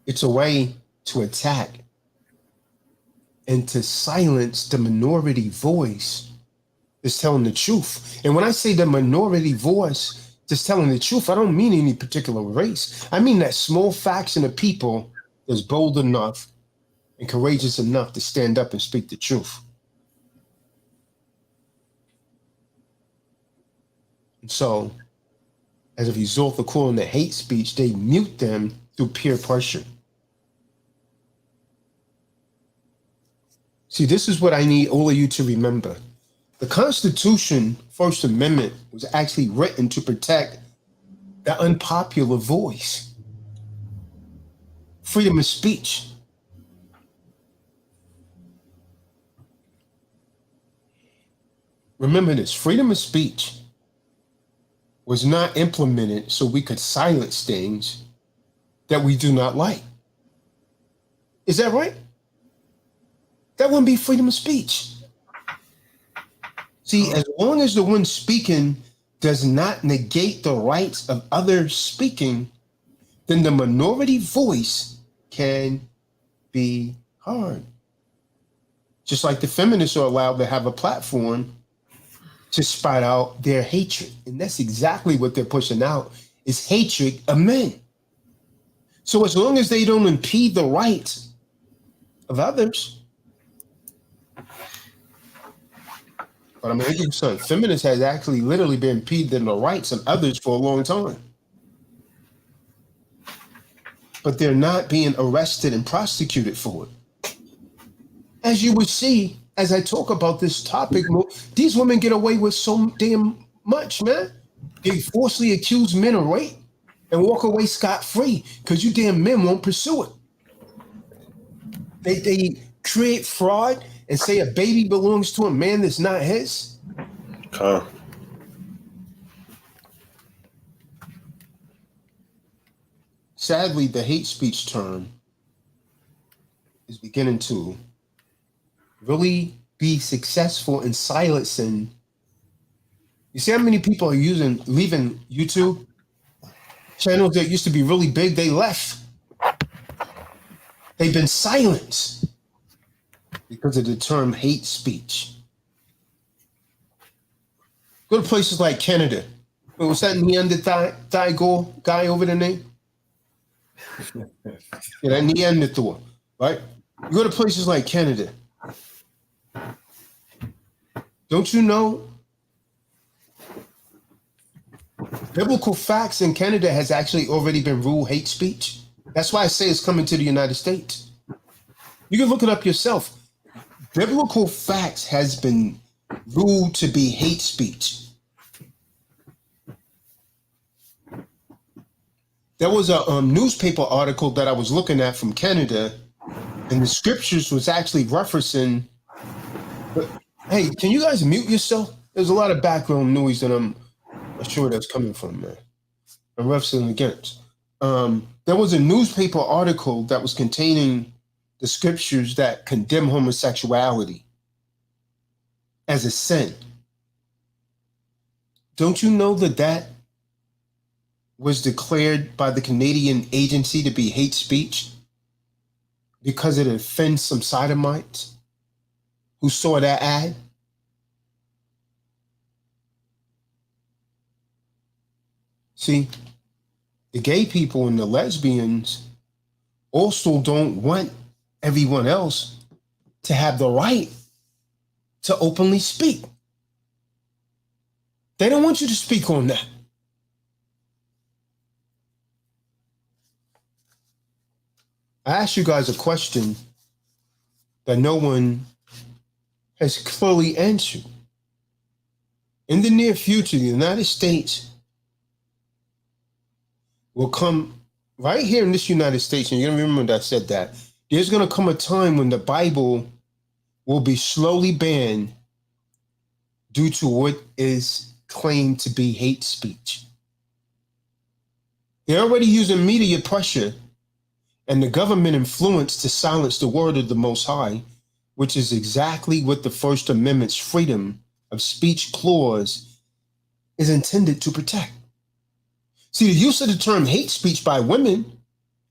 it's a way to attack and to silence the minority voice that's telling the truth. And when I say the minority voice that's telling the truth, I don't mean any particular race. I mean that small faction of people that's bold enough and courageous enough to stand up and speak the truth. And so, as a result of calling it hate speech, they mute them through peer pressure. See, this is what I need all of you to remember. The Constitution, First Amendment, was actually written to protect the unpopular voice, freedom of speech. Remember this, freedom of speech was not implemented so we could silence things that we do not like. Is that right? That wouldn't be freedom of speech. See, as long as the one speaking does not negate the rights of others speaking, then the minority voice can be heard. Just like the feminists are allowed to have a platform to spout out their hatred. And that's exactly what they're pushing out, is hatred of men. So as long as they don't impede the rights of others, but I'm going to give you something. Feminists has actually literally been impeding the rights of others for a long time. But they're not being arrested and prosecuted for it. As you would see, as I talk about this topic, these women get away with so damn much, man. They falsely accuse men of rape and walk away scot-free because you damn men won't pursue it. They create fraud and say a baby belongs to a man that's not his. Sadly, the hate speech term is beginning to really be successful in silencing. You see how many people are leaving YouTube? Channels that used to be really big, they left. They've been silenced because of the term hate speech. Go to places like Canada. What's that Neanderthal guy over there name? Yeah, that Neanderthal, right? You go to places like Canada. Don't you know biblical facts in Canada has actually already been ruled hate speech? That's why I say it's coming to the United States. You can look it up yourself. Biblical facts has been ruled to be hate speech. There was a newspaper article that I was looking at from Canada, and the scriptures was actually referencing. But, hey, can you guys mute yourself? There's a lot of background noise that I'm not sure that's coming from, man. I'm wrestling against. There was a newspaper article that was containing the scriptures that condemn homosexuality as a sin. Don't you know that was declared by the Canadian agency to be hate speech because it offends some sodomites who saw that ad? See, the gay people and the lesbians also don't want everyone else to have the right to openly speak. They don't want you to speak on that. I asked you guys a question that no one has clearly answered. In the near future, the United States will come right here in this United States, and you're going to remember that I said that. There's going to come a time when the Bible will be slowly banned due to what is claimed to be hate speech. They're already using media pressure and the government influence to silence the word of the Most High, which is exactly what the First Amendment's freedom of speech clause is intended to protect. See, the use of the term hate speech by women,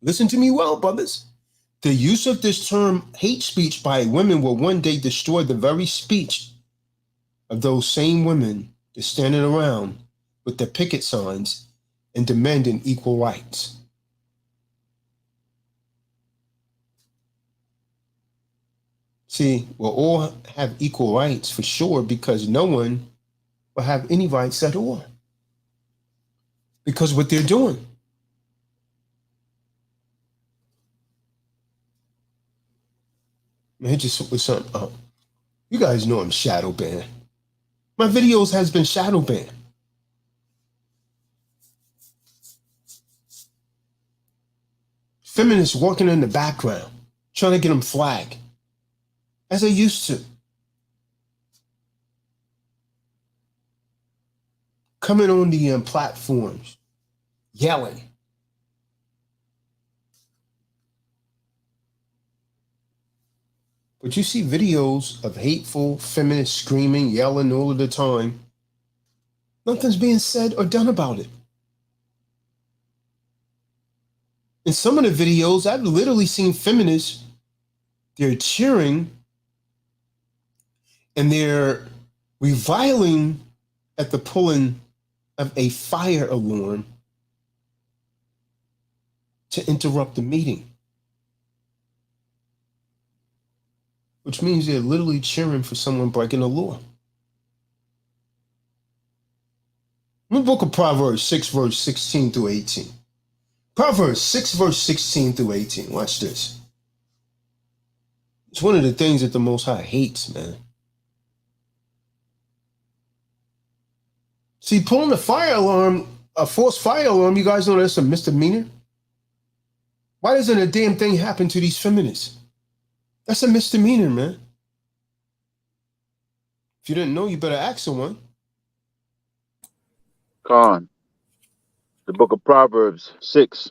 listen to me well, brothers. The use of this term hate speech by women will one day destroy the very speech of those same women that's standing around with their picket signs and demanding equal rights. See, we'll all have equal rights for sure, because no one will have any rights at all. Because what they're doing. Man, just with something up. You guys know I'm shadow banned. My videos has been shadow banned. Feminists working in the background, trying to get them flagged, as they used to. Coming on the platforms, yelling. But you see videos of hateful feminists screaming, yelling all of the time. Nothing's being said or done about it. In some of the videos, I've literally seen feminists, they're cheering and they're reviling at the pulling of a fire alarm to interrupt the meeting. Which means they're literally cheering for someone breaking the law. In the book of Proverbs 6, verse 16 through 18. Proverbs 6, verse 16 through 18. Watch this. It's one of the things that the Most High hates, man. See, pulling a fire alarm, a false fire alarm, you guys know that's a misdemeanor? Why doesn't a damn thing happen to these feminists? That's a misdemeanor, man. If you didn't know, you better ask someone. Kahan, the book of Proverbs 6,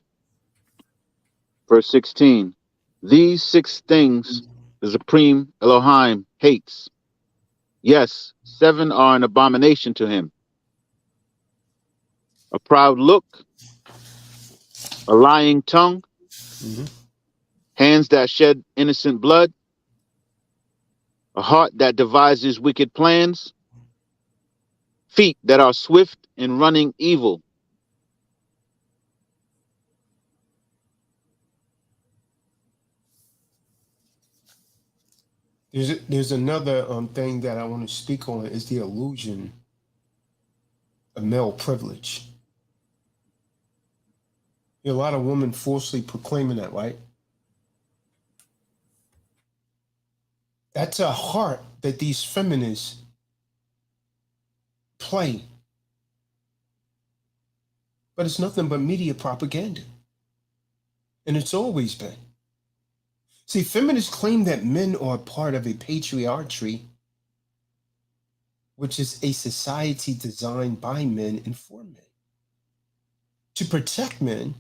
verse 16. These 6 things the Supreme Elohim hates. Yes, 7 are an abomination to him. A proud look, a lying tongue, hands that shed innocent blood, a heart that devises wicked plans, feet that are swift in running evil. There's another thing that I want to speak on, is the illusion of male privilege. A lot of women falsely proclaiming that, right? That's a heart that these feminists play. But it's nothing but media propaganda. And it's always been. See, feminists claim that men are part of a patriarchy, which is a society designed by men and for men, to protect men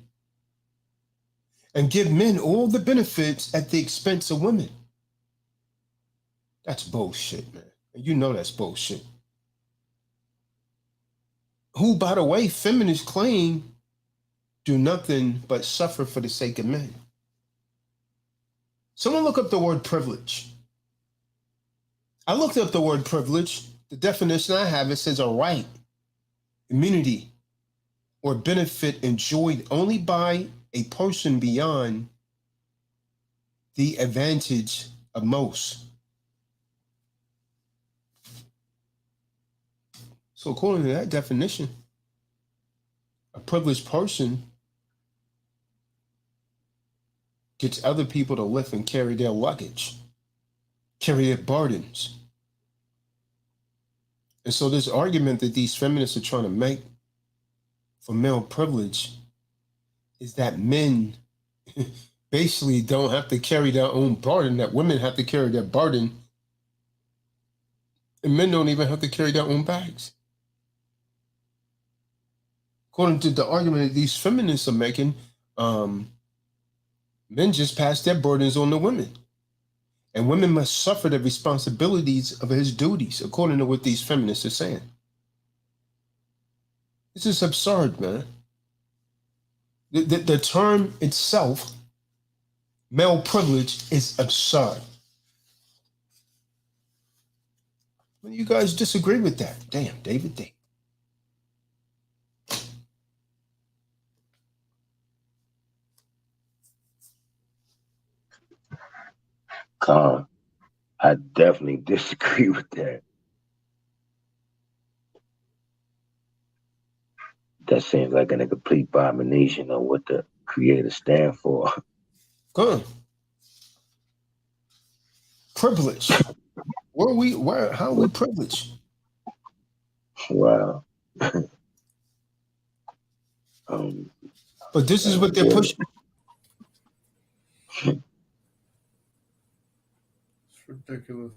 and give men all the benefits at the expense of women. That's bullshit, man. You know that's bullshit. Who, by the way, feminists claim do nothing but suffer for the sake of men. Someone look up the word privilege. I looked up the word privilege. The definition I have, it says a right, immunity, or benefit enjoyed only by a person beyond the advantage of most. So according to that definition, a privileged person gets other people to lift and carry their luggage, carry their burdens. And so this argument that these feminists are trying to make for male privilege is that men basically don't have to carry their own burden, that women have to carry their burden, and men don't even have to carry their own bags. According to the argument that these feminists are making, men just pass their burdens on to women. And women must suffer the responsibilities of his duties, according to what these feminists are saying. This is absurd, man. The term itself, male privilege, is absurd. Well, you guys disagree with that. Damn, David. Kahan, I definitely disagree with that. That seems like a complete abomination of what the Creator stand for. Good. Privilege. How are we privileged? Wow. But this is what they're pushing. It's ridiculous.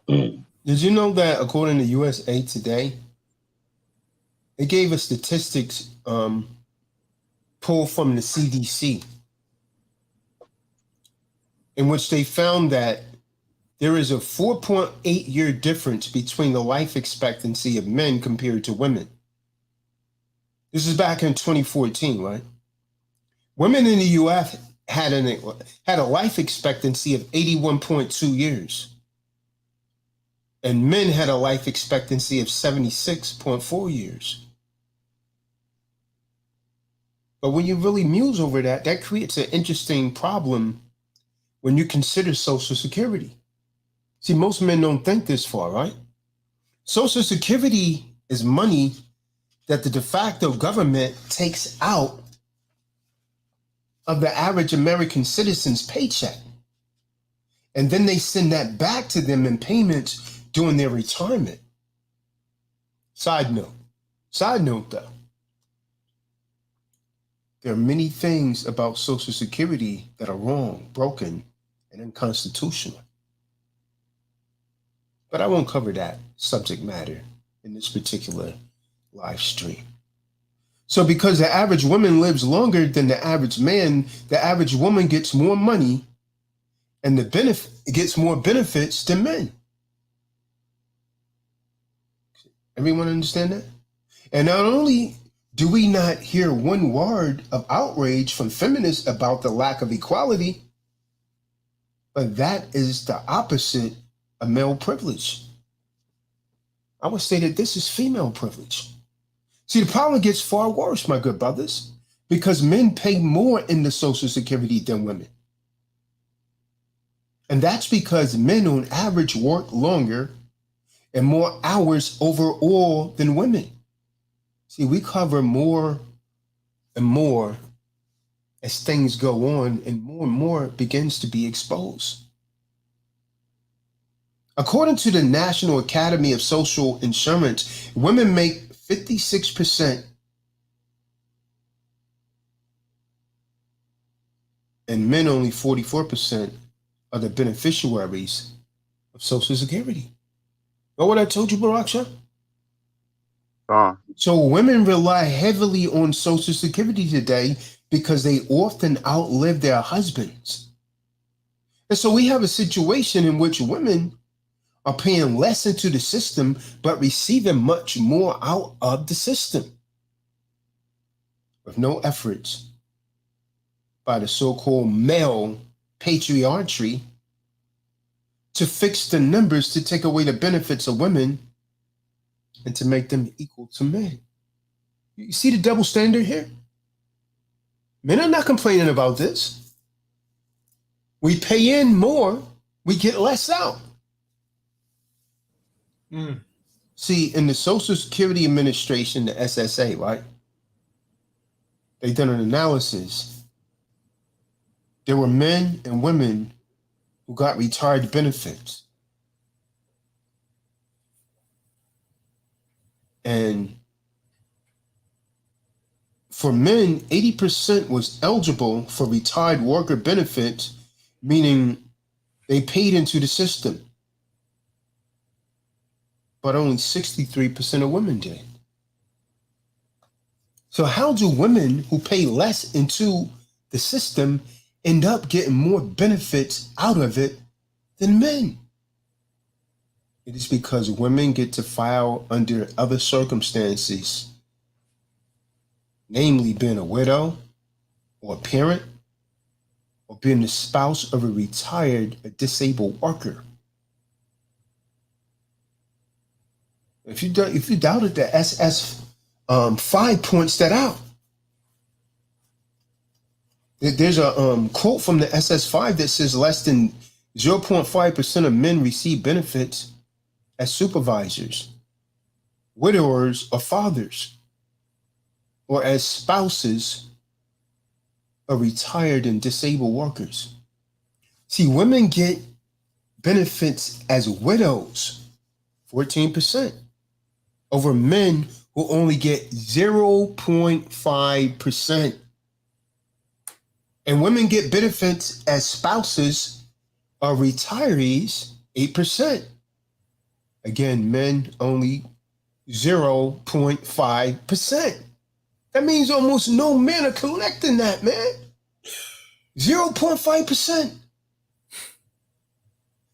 Did you know that according to USA Today, they gave us statistics pulled from the CDC, in which they found that there is a 4.8-year difference between the life expectancy of men compared to women. This is back in 2014, right? Women in the U.S. had a life expectancy of 81.2 years. And men had a life expectancy of 76.4 years. But when you really muse over that, that creates an interesting problem when you consider Social Security. See, most men don't think this far, right? Social Security is money that the de facto government takes out of the average American citizen's paycheck. And then they send that back to them in payments during their retirement. Side note though, there are many things about Social Security that are wrong, broken, and unconstitutional. But I won't cover that subject matter in this particular live stream. So because the average woman lives longer than the average man, the average woman gets more money and gets more benefits than men. Everyone understand that? And not only do we not hear one word of outrage from feminists about the lack of equality, but that is the opposite of male privilege. I would say that this is female privilege. See, the problem gets far worse, my good brothers, because men pay more in the Social Security than women. And that's because men on average work longer and more hours overall than women. See, we cover more and more as things go on, and more begins to be exposed. According to the National Academy of Social Insurance, women make 56% and men only 44% are the beneficiaries of Social Security. Know what I told you, Baraksha? So women rely heavily on Social Security today because they often outlive their husbands. And so we have a situation in which women are paying less into the system, but receiving much more out of the system, with no efforts by the so-called male patriarchy to fix the numbers, to take away the benefits of women and to make them equal to men. You see the double standard here? Men are not complaining about this. We pay in more, we get less out. See, in the Social Security Administration, the SSA, right? They done an analysis. There were men and women who got retired benefits. And for men, 80% was eligible for retired worker benefits, meaning they paid into the system. But only 63% of women did. So how do women who pay less into the system end up getting more benefits out of it than men? It is because women get to file under other circumstances, namely being a widow or a parent or being the spouse of a retired or disabled worker. If you doubted the SS5 points that out. There's a quote from the SS5 that says less than 0.5% of men receive benefits as supervisors, widowers, or fathers, or as spouses of retired and disabled workers. See, women get benefits as widows, 14%, over men who only get 0.5%. And women get benefits as spouses of retirees, 8%. Again, men only 0.5%. That means almost no men are collecting that, man. 0.5%.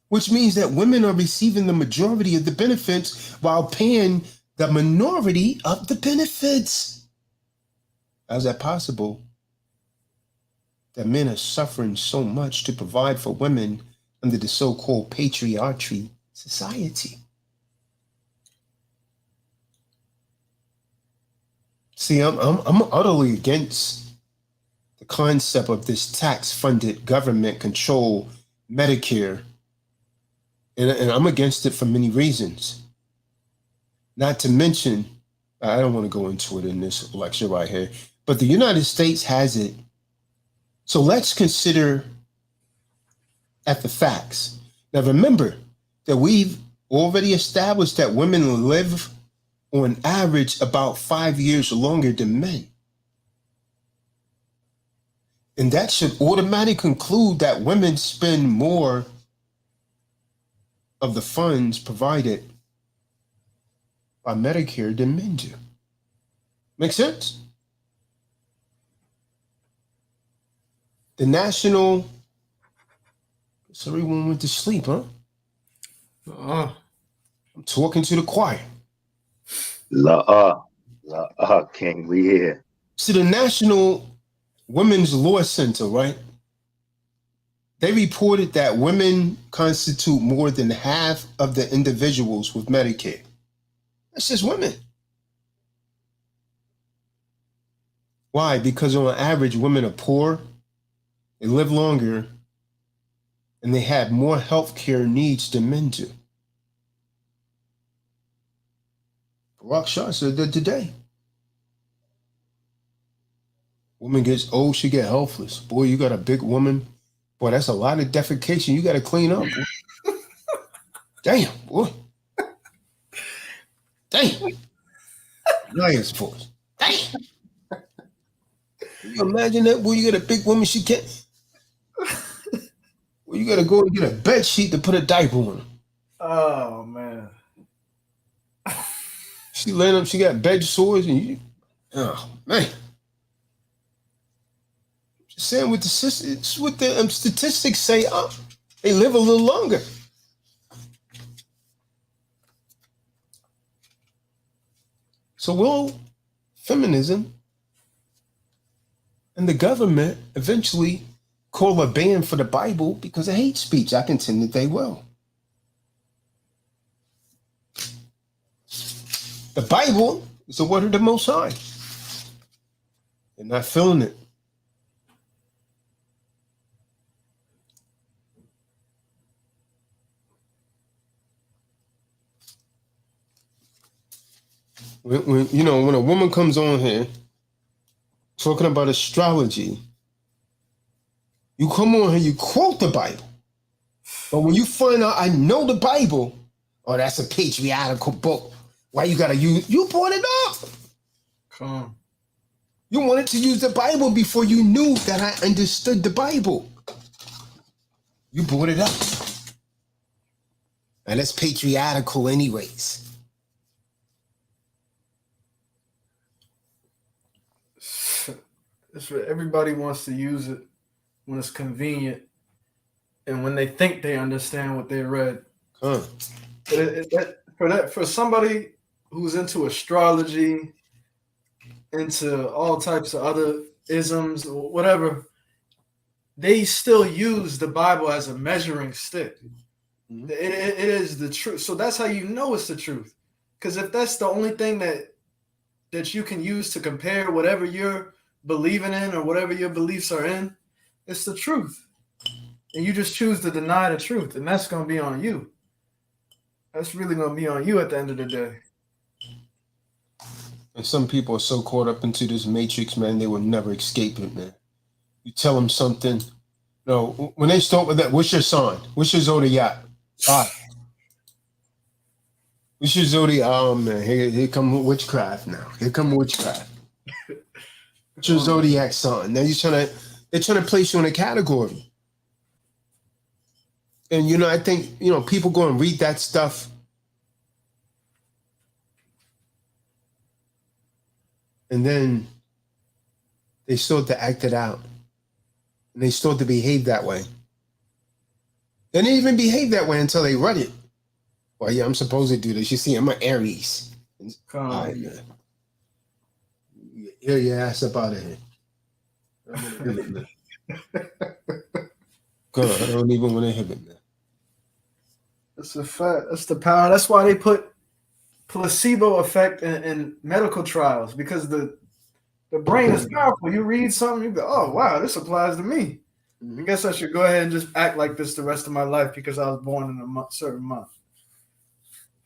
Which means that women are receiving the majority of the benefits while paying the minority of the benefits. How's that possible? That men are suffering so much to provide for women under the so-called patriarchy society. See, I'm utterly against the concept of this tax-funded government-controlled Medicare, and I'm against it for many reasons. Not to mention, I don't want to go into it in this lecture right here, but the United States has it. So let's consider at the facts. Now remember that we've already established that women live on average about 5 years longer than men. And that should automatically conclude that women spend more of the funds provided by Medicare than men do. Make sense? The national, so everyone went to sleep, huh? I'm talking to the choir. King, we here. See, the National Women's Law Center, right? They reported that women constitute more than half of the individuals with Medicare. That's just women. Why? Because on average, women are poor, they live longer, and they have more health care needs than men do. Barack Shah said that today. Woman gets old, she get helpless. Boy, you got a big woman. Boy, that's a lot of defecation you got to clean up. Boy. Damn, boy. Damn. Lions force. Damn. Can you imagine that? Boy, you got a big woman, she can't. Well, you got to go and get a bed sheet to put a diaper on her. Oh, man. She laying up, she got bed sores, and you, oh, man. Just saying what the statistics say, they live a little longer. So will feminism and the government eventually call a ban for the Bible because of hate speech? I contend that they will. The Bible is the word of the Most High. They're not feeling it. When a woman comes on here talking about astrology, you come on here, you quote the Bible. But when you find out I know the Bible, oh, that's a patriarchal book. Why you gotta use? You brought it up. Come on. You wanted to use the Bible before you knew that I understood the Bible. You brought it up. And that's patriarchal anyways. Everybody wants to use it when it's convenient and when they think they understand what they read. Huh. For somebody who's into astrology, into all types of other isms, whatever, they still use the Bible as a measuring stick. Mm-hmm. It is the truth. So that's how you know it's the truth. Because if that's the only thing that you can use to compare whatever you're believing in or whatever your beliefs are in, it's the truth. And you just choose to deny the truth, and that's going to be on you. That's really going to be on you at the end of the day. And some people are so caught up into this matrix, man, they will never escape it, man. You tell them something. No, when they start with that, what's your sign? What's your zodiac? What's your zodiac? Oh, man, here come witchcraft now. Here come witchcraft. What's your zodiac sign? Now they're trying to place you in a category. And, I think, people go and read that stuff. And then they start to act it out. And they start to behave that way. They didn't even behave that way until they read it. Well, yeah, I'm supposed to do this. You see, I'm an Aries. All right, man. Hear your ass up out of here. God, I don't even want to hit it, man. That's a fact. That's the power. That's why they put placebo effect in medical trials, because the brain is powerful. You read something, you go, oh, wow, this applies to me. I guess I should go ahead and just act like this the rest of my life because I was born in a certain month.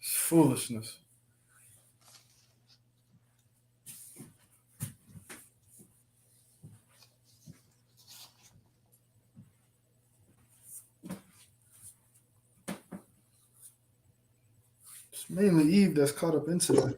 It's foolishness. It's mainly Eve that's caught up into that.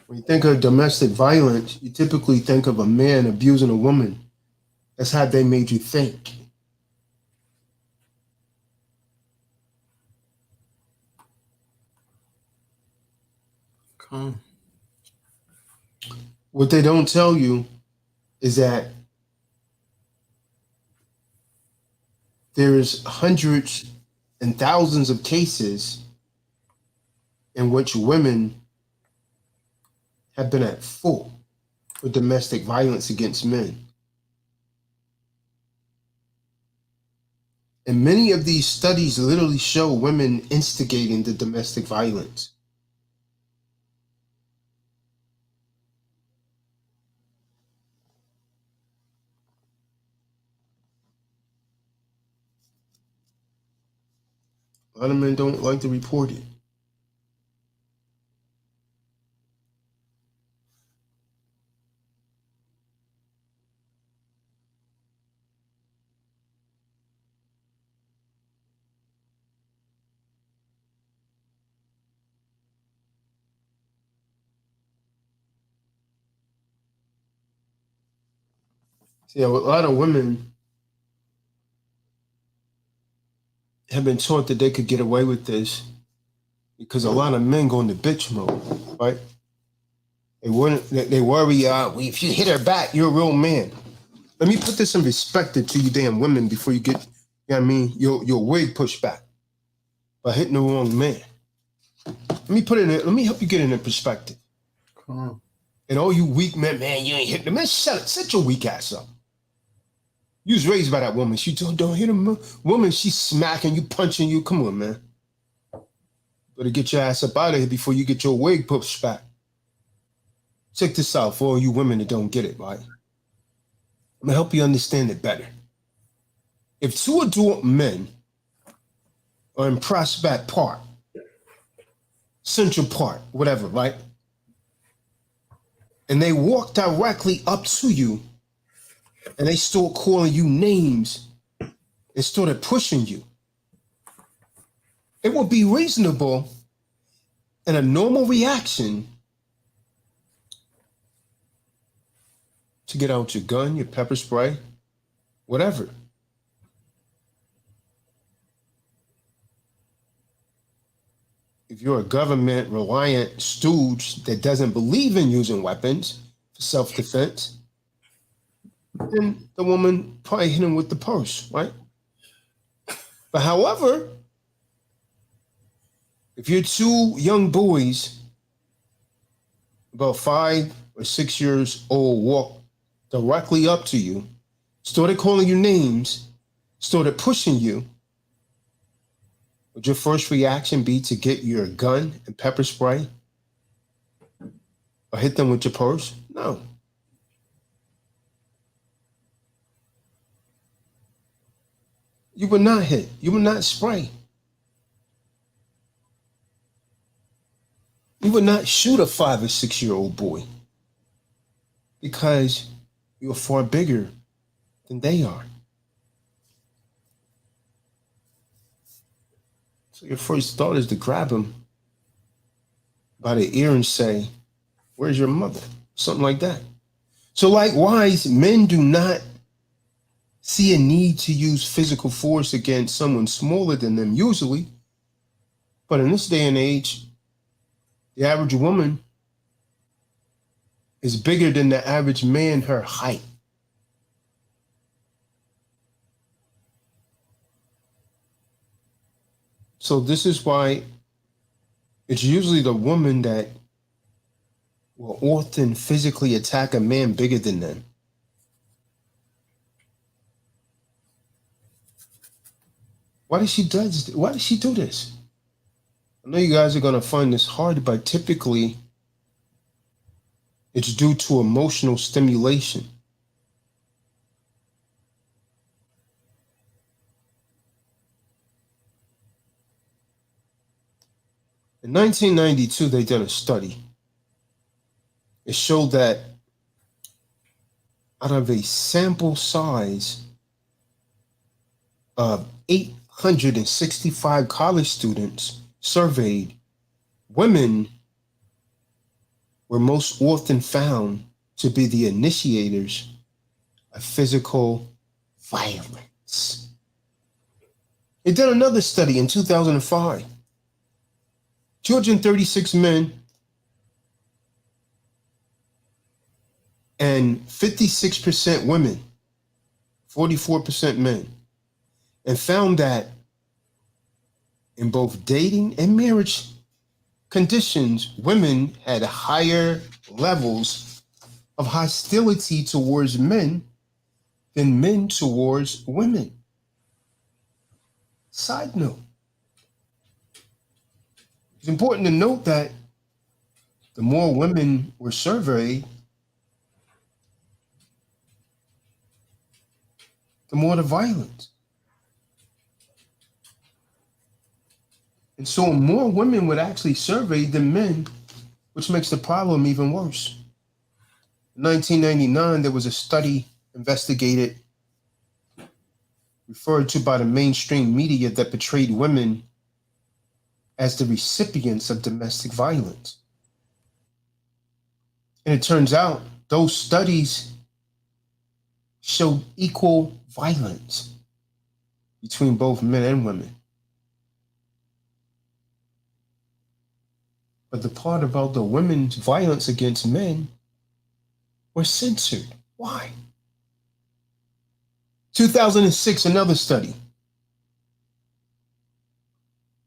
When you think of domestic violence, you typically think of a man abusing a woman. That's how they made you think. Come. What they don't tell you is that there's hundreds and thousands of cases in which women have been at fault for domestic violence against men. And many of these studies literally show women instigating the domestic violence. A lot of men don't like to report it. See, a lot of women have been taught that they could get away with this because a lot of men go into bitch mode, right? They worry, if you hit her back, you're a real man. Let me put this in perspective to you damn women before you get, your wig pushed back by hitting the wrong man. Let me help you get in perspective. Come on. And all you weak men, you ain't hitting the man. Shut it. Set your weak ass up. You was raised by that woman. She don't hit him. Woman, she's smacking you, punching you. Come on, man. Better get your ass up out of here before you get your wig pushed back. Check this out for all you women that don't get it, right? I'm gonna help you understand it better. If two adult men are in Prospect Park, Central Park, whatever, right? And they walk directly up to you and they start calling you names and started pushing you, it would be reasonable and a normal reaction to get out your gun, your pepper spray, whatever. If you're a government reliant stooge that doesn't believe in using weapons for self-defense, then the woman probably hit him with the purse, right? But however, if you're two young boys, about 5 or 6 years old, walk directly up to you, started calling you names, started pushing you, would your first reaction be to get your gun and pepper spray or hit them with your purse? No. You would not hit. You would not spray. You would not shoot a 5 or 6 year old boy because you're far bigger than they are. So your first thought is to grab him by the ear and say, "Where's your mother?" Something like that. So likewise, men do not see a need to use physical force against someone smaller than them usually. But in this day and age, the average woman is bigger than the average man her height. So this is why it's usually the woman that will often physically attack a man bigger than them. Why does she do this? I know you guys are going to find this hard, but typically it's due to emotional stimulation. In 1992, they did a study. It showed that out of a sample size of 865 college students surveyed, women were most often found to be the initiators of physical violence. They did another study in 2005. 236 men and 56% women, 44% men, and found that in both dating and marriage conditions, women had higher levels of hostility towards men than men towards women. Side note. It's important to note that the more women were surveyed, the more the violence. And so more women would actually survey than men, which makes the problem even worse. In 1999, there was a study investigated, referred to by the mainstream media, that portrayed women as the recipients of domestic violence. And it turns out those studies showed equal violence between both men and women. But the part about the women's violence against men was censored. Why? 2006, another study.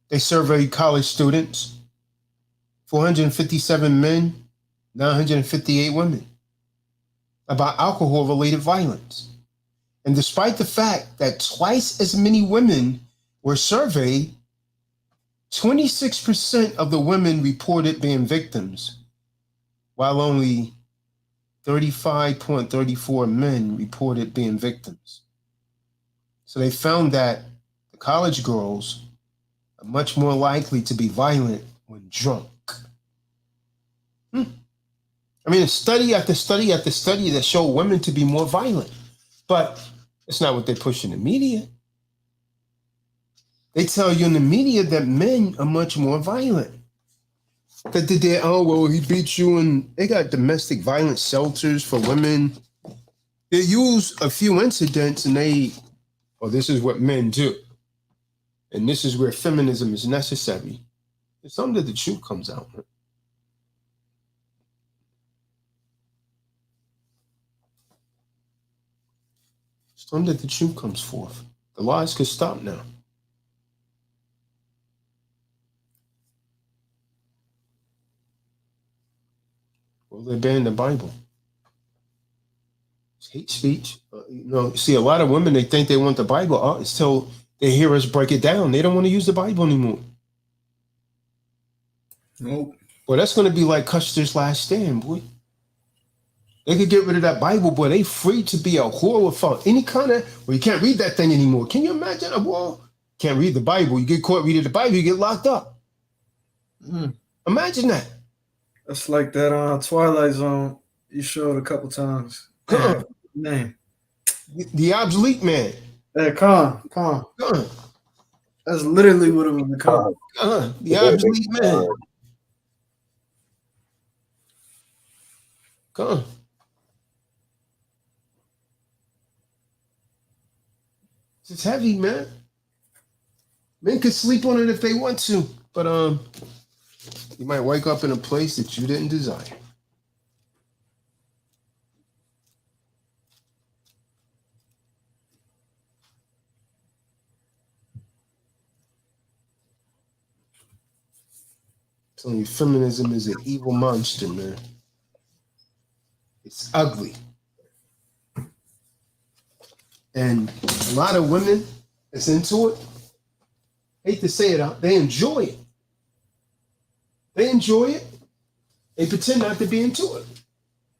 They surveyed college students, 457 men, 958 women, about alcohol-related violence. And despite the fact that twice as many women were surveyed, 26% of the women reported being victims, while only 35.34 men reported being victims. So they found that the college girls are much more likely to be violent when drunk. I mean, study after study after study that show women to be more violent, but it's not what they push in the media. They tell you in the media that men are much more violent. That they, oh, well, he beat you, and they got domestic violence shelters for women. They use a few incidents and this is what men do. And this is where feminism is necessary. It's something that the truth comes out. Something that the truth comes forth. The lies could stop now. Well, they banned the Bible. It's hate speech. See, a lot of women, they think they want the Bible until they hear us break it down. They don't want to use the Bible anymore. Nope. Well, that's going to be like Custer's Last Stand, boy. They could get rid of that Bible, boy. They free to be a whore without any kind of, well, you can't read that thing anymore. Can you imagine? Well, can't read the Bible. You get caught reading the Bible, you get locked up. Imagine that. That's like that Twilight Zone you showed a couple times. Name. The obsolete man. Hey, Kahan. That's literally what it would become. The obsolete man. It's heavy, man. Men could sleep on it if they want to, but you might wake up in a place that you didn't desire. I'm telling you, feminism is an evil monster, man. It's ugly. And a lot of women that's into it, hate to say it, they enjoy it. They enjoy it. They pretend not to be into it.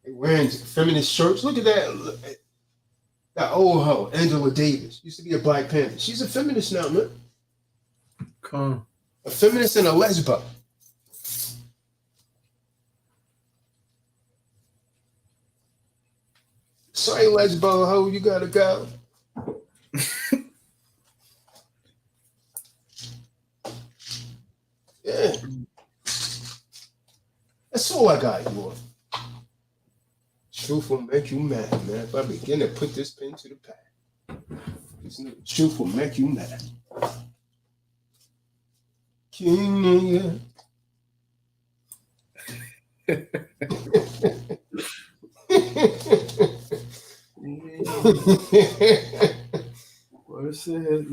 They wearing feminist shirts. Look at that. That old hoe, Angela Davis, used to be a Black Panther. She's a feminist now, man. A feminist and a lesbo. Sorry, lesbo hoe, you gotta go. Yeah. That's all I got, boy. Truth will make you mad, man. If I begin to put this pen to the pad, truth will make you mad. King nigga. What's it?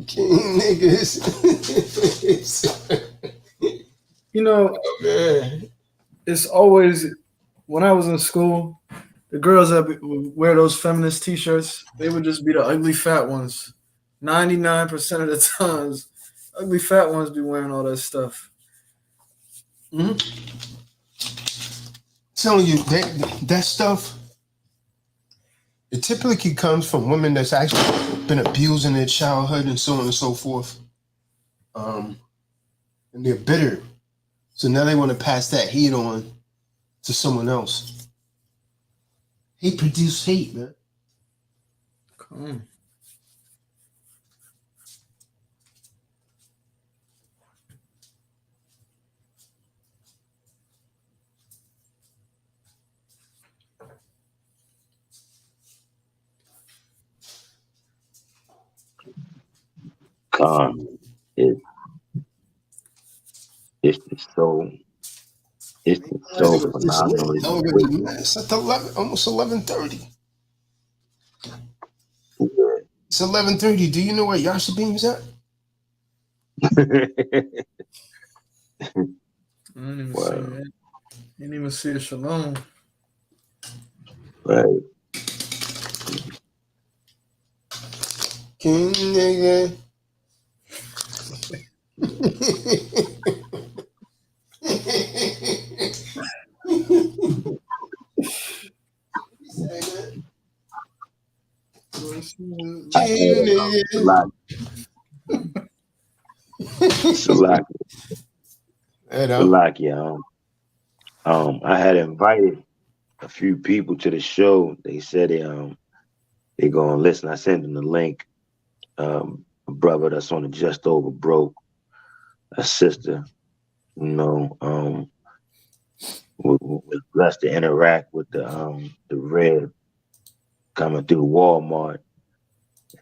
King niggas. You know, it's always, when I was in school, the girls that wear those feminist t-shirts, they would just be the ugly fat ones. 99% of the times, ugly fat ones be wearing all that stuff. Telling you that stuff, it typically comes from women that's actually been abused in their childhood and so on and so forth. And they're bitter. So now they want to pass that heat on to someone else. Hate produce hate, man. Kahan, it's just so phenomenally wicked. It's at almost 11:30. It's 11:30. Do you know where Yasha Beam's at? I didn't even see that. Didn't even see a shalom. Right. King nigga. King nigga. Salakia. I had invited a few people to the show. They said they gonna listen. I sent them the link. A brother that's on the Just Over Broke, a sister, was blessed to interact with the red coming through Walmart,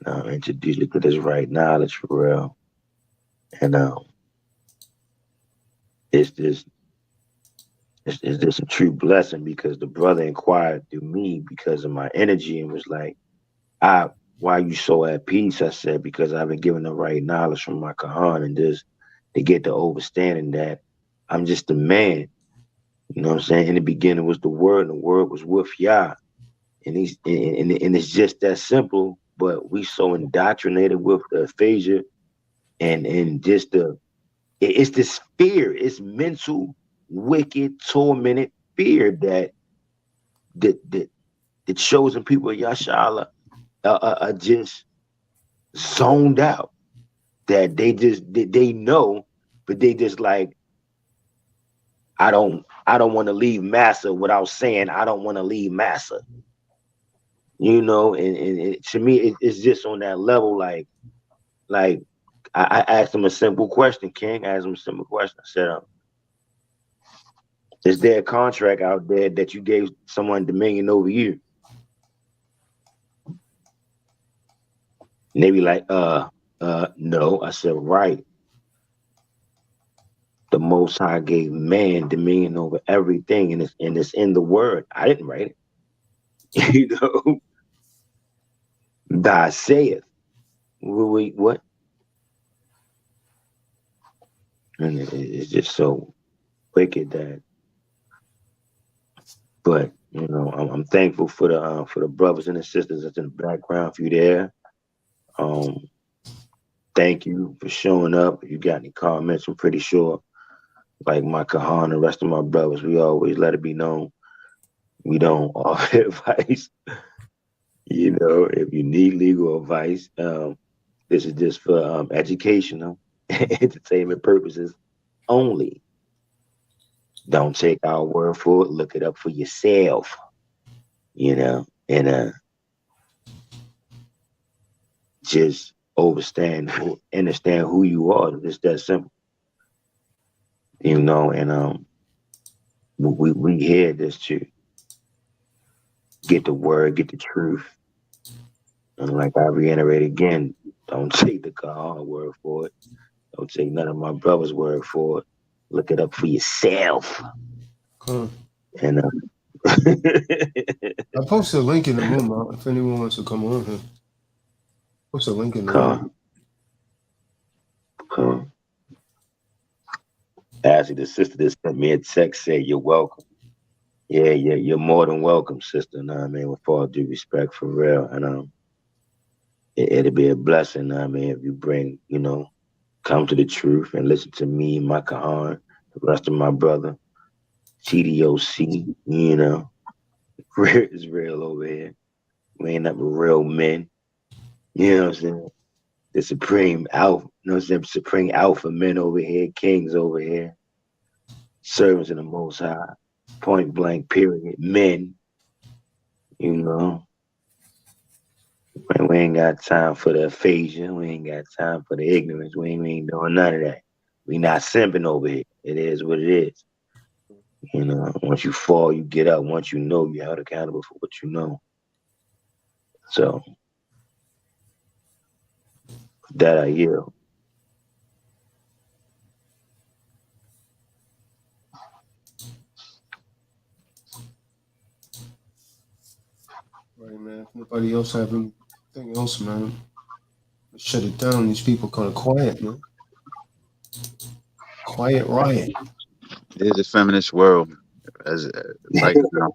and introduced it to this right knowledge for real. And it's just a true blessing because the brother inquired through me because of my energy and was like, why you so at peace? I said, because I've been given the right knowledge from my Kahan, and just to get the understanding that I'm just a man. You know what I'm saying? In the beginning was the word, and the word was with Yah. And it's just that simple, but we so indoctrinated with the aphasia and just it's this fear, it's mental, wicked, tormented fear that chosen people of Yashala are just zoned out, that they know, but they just like, I don't want to leave Massa without saying I don't want to leave Massa. And to me, it's just on that level. Like I asked him a simple question, King. I asked him a simple question. I said, is there a contract out there that you gave someone dominion over you? And they be like, no. I said, right. The Most High gave man dominion over everything, and it's in the word. I didn't write it. Thy saith. Wait, what? And it's just so wicked that. But I'm thankful for the brothers and the sisters that's in the background. If you there, thank you for showing up. If you got any comments, I'm pretty sure, like my Kahan and the rest of my brothers, we always let it be known we don't offer advice. If you need legal advice, this is just for educational, entertainment purposes only. Don't take our word for it. Look it up for yourself. And just understand who you are. It's that simple. And we here just to get the word, get the truth. And like I reiterate again, don't take the Kahan word for it. Don't take none of my brother's word for it. Look it up for yourself. Cool. And I posted a link in the room if anyone wants to come on here. Post a link in the room. Actually, the sister that sent me a text said, "You're welcome." Yeah, you're more than welcome, sister. With all due respect, for real. And it'll be a blessing, if you bring, come to the truth and listen to me, my Kahan, the rest of my brother, TDOC, is real over here. We ain't nothing but real men. You know what I'm saying? The supreme alpha, supreme alpha men over here, kings over here, servants of the Most High, point blank, period, men. We ain't got time for the aphasia. We ain't got time for the ignorance. We ain't doing none of that. We not simping over here. It is what it is. Once you fall, you get up. Once you know, you're held accountable for what you know. So that I yield. Right, man. If nobody else have anything else, man, let's shut it down. These people kind of quiet, man. Quiet riot. It is a feminist world, as right now.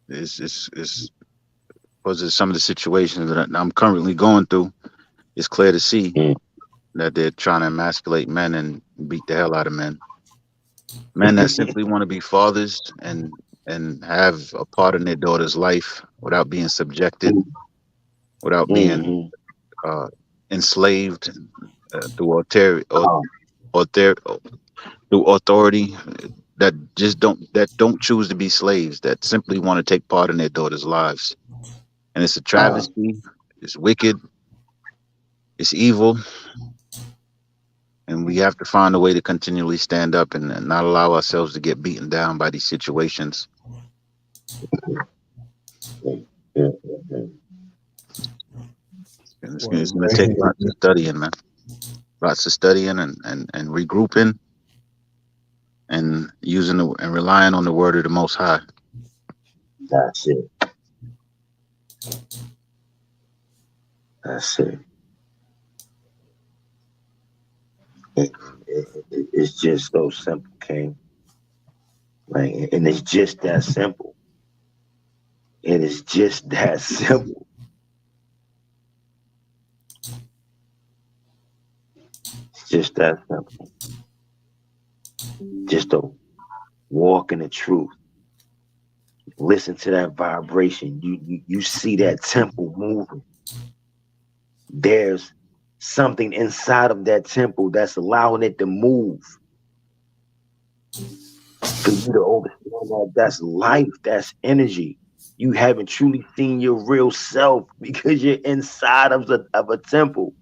It's because of some of the situations that I'm currently going through, it's clear to see Mm. that they're trying to emasculate men and beat the hell out of men. Men that simply want to be fathers and have a part in their daughter's life without being subjected, without being Mhm. enslaved through authority, Oh, through authority, that don't choose to be slaves, that simply want to take part in their daughters' lives. And it's a travesty. It's wicked. It's evil. And we have to find a way to continually stand up and not allow ourselves to get beaten down by these situations. yeah. And it's going to take lots of studying, man. Lots of studying and regrouping and and relying on the word of the Most High. That's it. That's it. It's just so simple, King. Like, and it's just that simple. It is just that simple. It's just that simple. Just to walk in the truth. Listen to that vibration. You see that temple moving. There's something inside of that temple that's allowing it to move. For you to understand that that's life, that's energy. You haven't truly seen your real self because you're inside of a temple.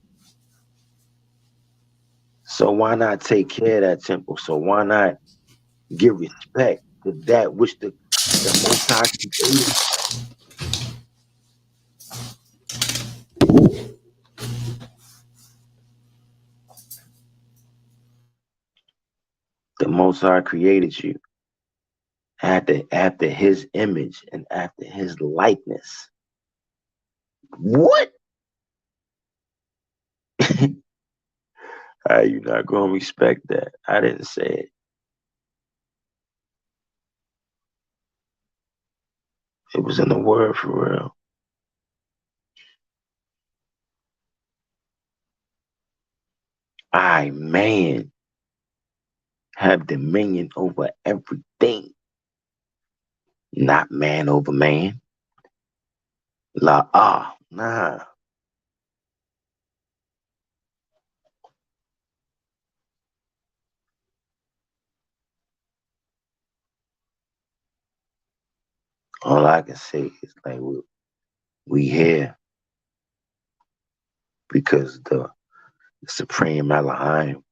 So why not take care of that temple? So why not give respect to that which the Most High created? The Most High created you after His image and after His likeness. What? How you not gonna respect that? I didn't say it. It was in the word for real. I, man, have dominion over everything, not man over man. Nah. All I can say is like we here because the Supreme Elohim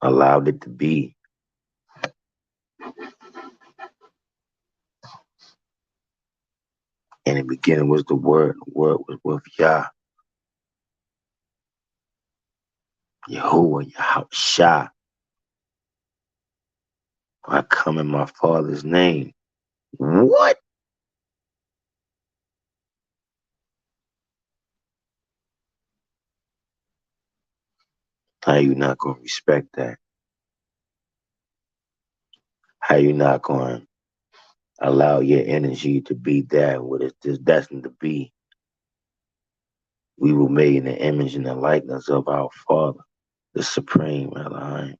allowed it to be. In the beginning was the word. The word was with Yahuwah, Yahweh. I come in my Father's name. What? How you not gonna respect that? How you not gonna allow your energy to be that what it's just destined to be? We were made in the image and the likeness of our Father, the Supreme Elohim,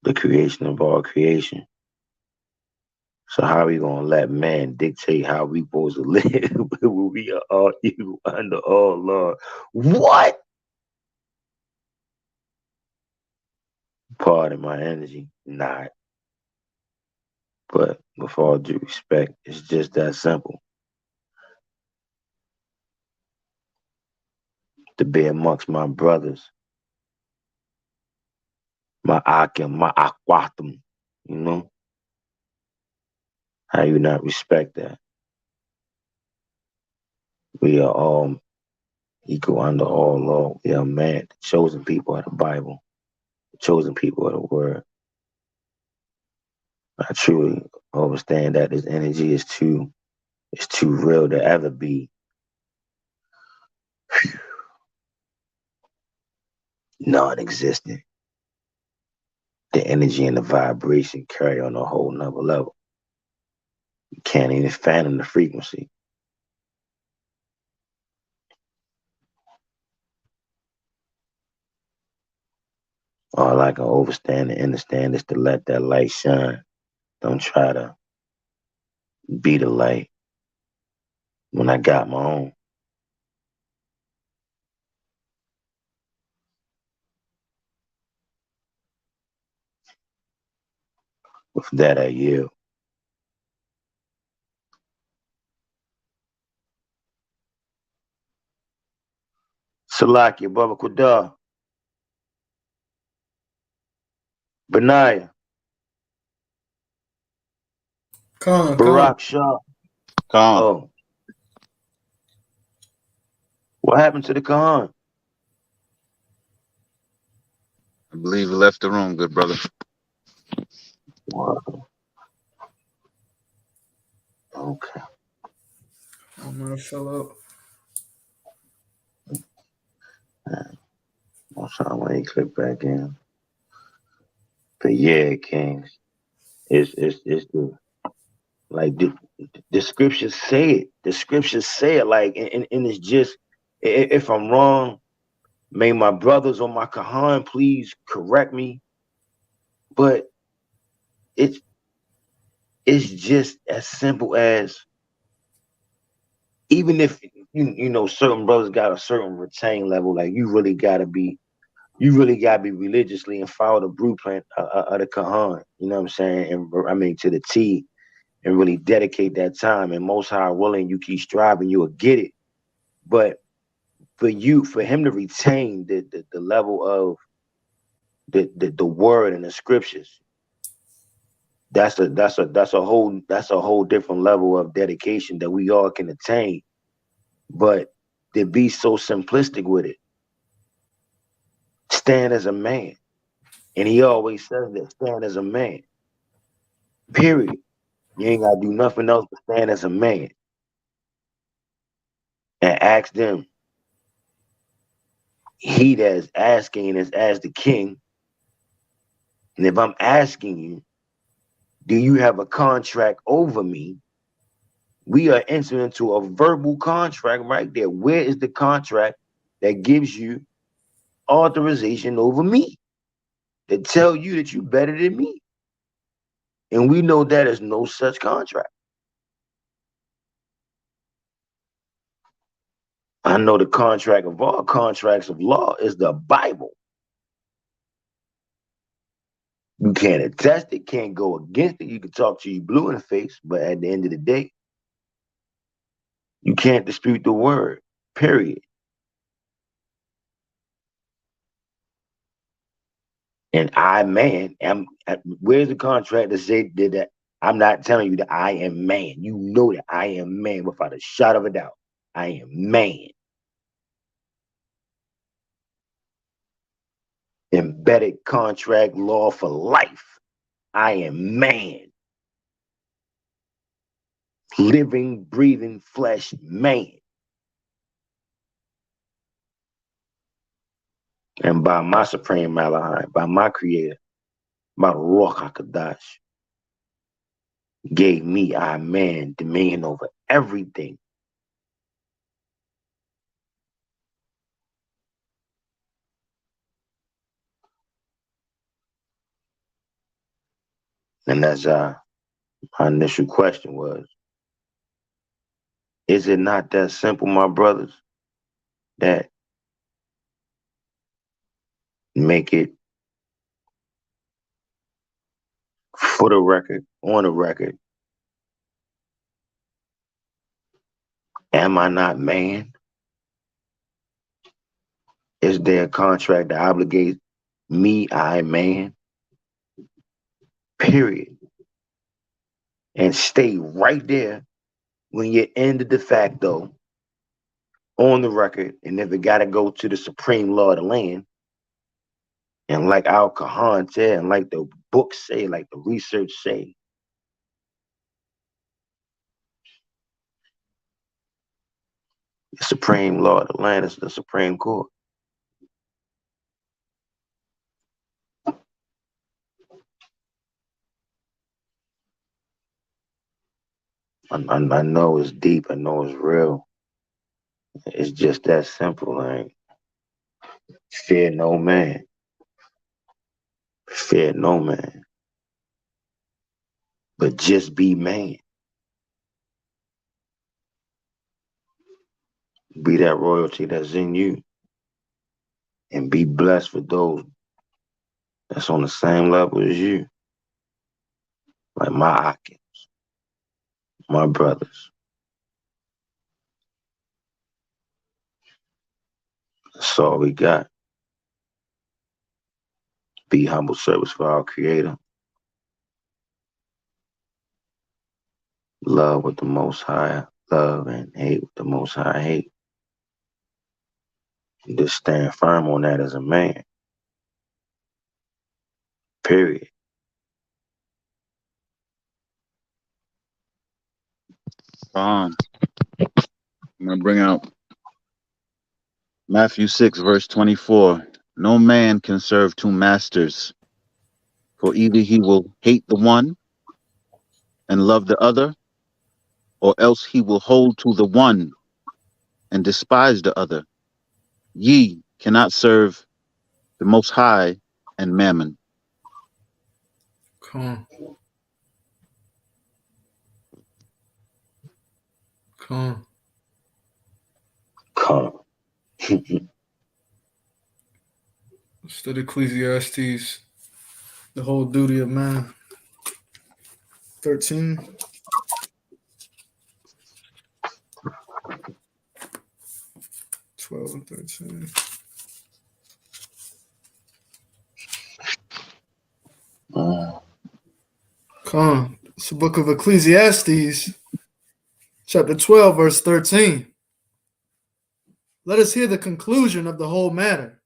the creation of all creation. So how are we gonna let man dictate how we supposed to live when we are all equal under all law? What? Pardon my energy, not. But with all due respect, it's just that simple. To be amongst my brothers, my akim, my akwatum, you know? How you not respect that? We are all equal under all law. We are man, the chosen people of the Bible, the chosen people of the word. I truly understand that this energy is too real to ever be non-existent. The energy and the vibration carry on a whole nother level. You can't even fathom the frequency. All I can understand and understand is to let that light shine. Don't try to be the light when I got my own. With that, I yield. Salakia, Baba Kudar, Benaya, Kahan. Barak Shah. Kahan. Oh, what happened to the Kahan? I believe he left the room, good brother. Wow. Okay. I'm gonna fill out. I'm sorry when he click back in. But yeah, Kings. It's the like the scriptures say it. The scriptures say it like and it's just if I'm wrong, may my brothers or my Kahan please correct me. But it's it's just as simple as even if you know certain brothers got a certain retain level, like you really gotta be religiously and follow the blueprint of the Kahan. You know what I'm saying? And I mean to the T, and really dedicate that time. And most high willing, you keep striving, you will get it. But for him to retain the level of the word and the scriptures, that's a whole different level of dedication that we all can attain. But to be so simplistic with it, stand as a man. And he always says that, stand as a man. Period. You ain't gotta do nothing else but stand as a man. And ask them. He that's asking is as the king. And if I'm asking you, do you have a contract over me? We are entering into a verbal contract right there. Where is the contract that gives you authorization over me? That tell you that you better than me? And we know that is no such contract. I know the contract of all contracts of law is the Bible. You can't attest it, can't go against it. You can talk to you blue in the face, but at the end of the day, you can't dispute the word, period. And I, man, where's the contract that say that I'm not telling you that I am man. You know that I am man without a shot of a doubt. I am man. Embedded contract law for life. I am man. Living, breathing flesh man. And by my supreme Malahai, by my creator, my Ruach HaKodesh, gave me, I man, dominion over everything. And that's my initial question was, is it not that simple, my brothers, that make it for the record, on the record? Am I not man? Is there a contract that obligates me, I man? Period. And stay right there when you end the de facto on the record. And if it got to go to the supreme law of the land, and like our Kahan said, and like the books say, like the research say, the supreme law of the land is the Supreme Court. I know it's deep. I know it's real. It's just that simple. Like, fear no man. Fear no man. But just be man. Be that royalty that's in you. And be blessed with those that's on the same level as you. Like my Akins, my brothers. That's all we got. Be humble service for our creator. Love with the most high love and hate with the most high hate. Just stand firm on that as a man. Period. I'm going to bring out Matthew 6, verse 24. No man can serve two masters, for either he will hate the one and love the other, or else he will hold to the one and despise the other. Ye cannot serve the Most High and Mammon. Come on. Come on. Come. Study Ecclesiastes, the whole duty of man. 13. Twelve and 13. Come on. It's the book of Ecclesiastes, chapter 12, verse 13. Let us hear the conclusion of the whole matter.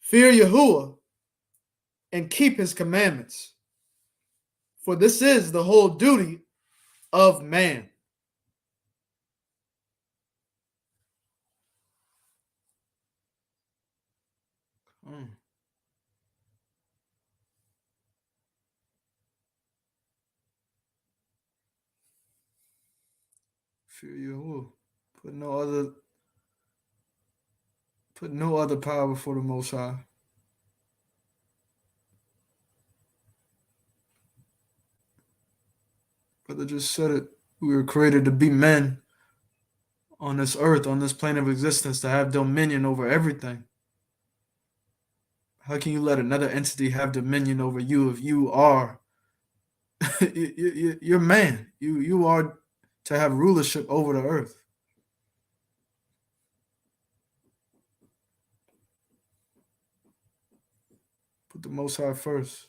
Fear Yahuwah and keep his commandments, for this is the whole duty of man. Fear Yahuwah. Put no other power before the Most High. Brother just said it. We were created to be men on this earth, on this plane of existence, to have dominion over everything. How can you let another entity have dominion over you if you are you're man? You are to have rulership over the earth. Put the Most High first.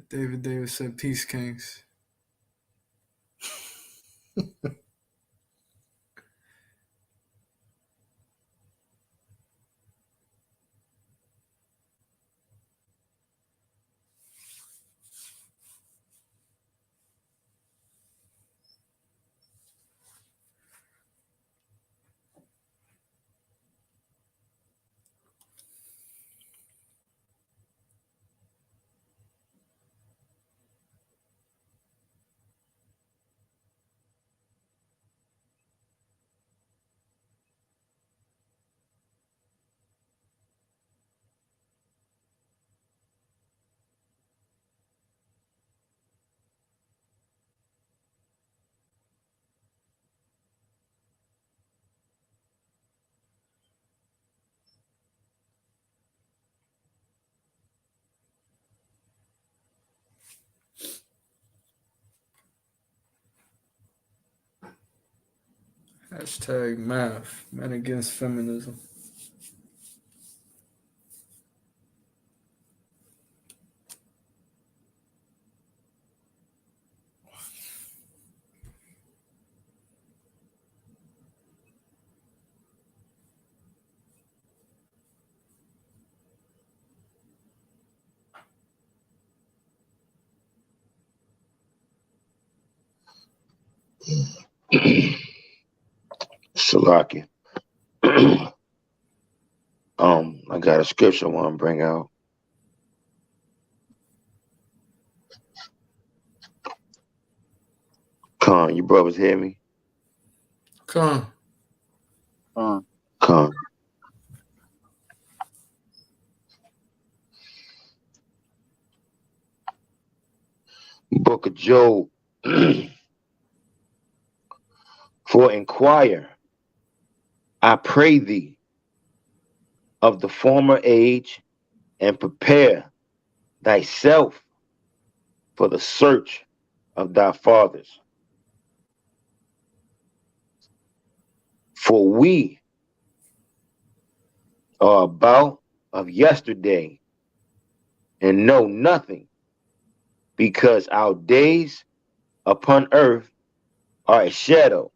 David Davis said, "Peace, Kings." Hashtag math. Men against feminism. Salaki. I got a scripture I want to bring out. Khan, you brothers hear me? Come. Khan. Book of Job. For inquire, I pray thee, of the former age, and prepare thyself for the search of thy fathers. For we are about of yesterday and know nothing, because our days upon earth are a shadow.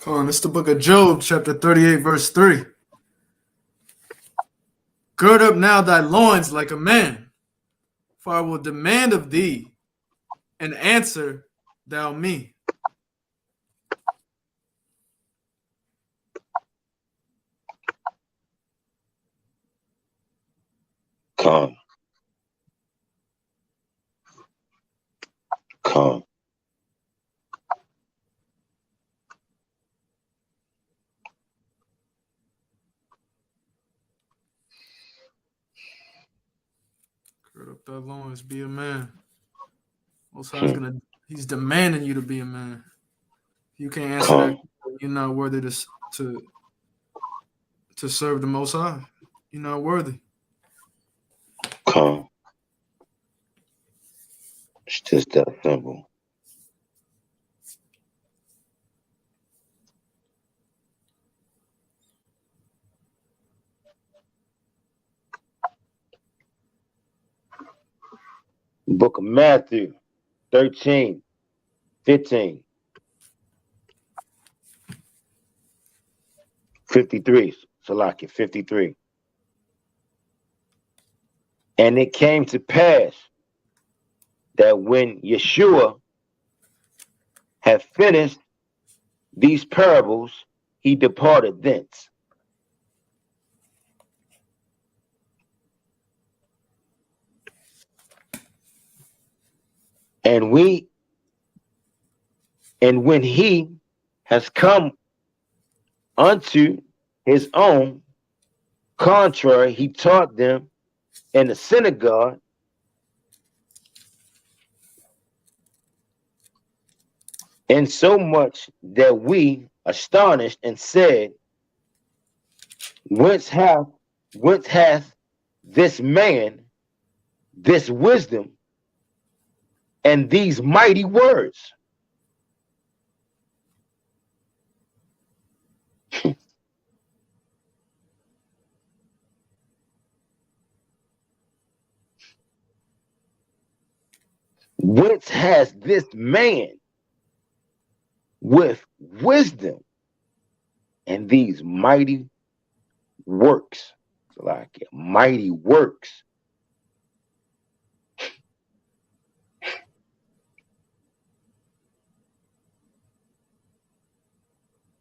Come on, it's the book of Job, chapter 38, verse 3. Gird up now thy loins like a man, for I will demand of thee, and answer thou me. Come. Gird up thy loins, be a man. Most High's he's demanding you to be a man. You can't answer that, you're not worthy to serve the Most High. You're not worthy. Come. It's just that simple. Book of Matthew 13, 15, 53. Salaki, 53. And it came to pass that when Yeshua had finished these parables, he departed thence. And when he has come unto his own contrary, he taught them in the synagogue, and so much that we astonished and said, whence hath this man this wisdom and these mighty words? Whence has this man with wisdom and these mighty works? Like mighty works.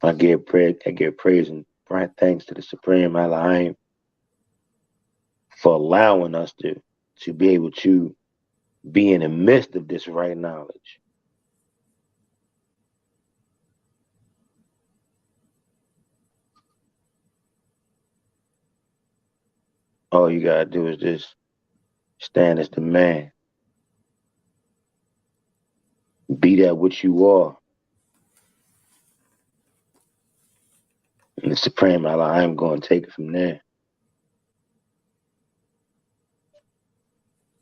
I give praise and thanks to the Supreme Elohim for allowing us to be able to be in the midst of this right knowledge. All you gotta do is just stand as the man. Be that what you are. And the Supreme Elohim going to take it from there.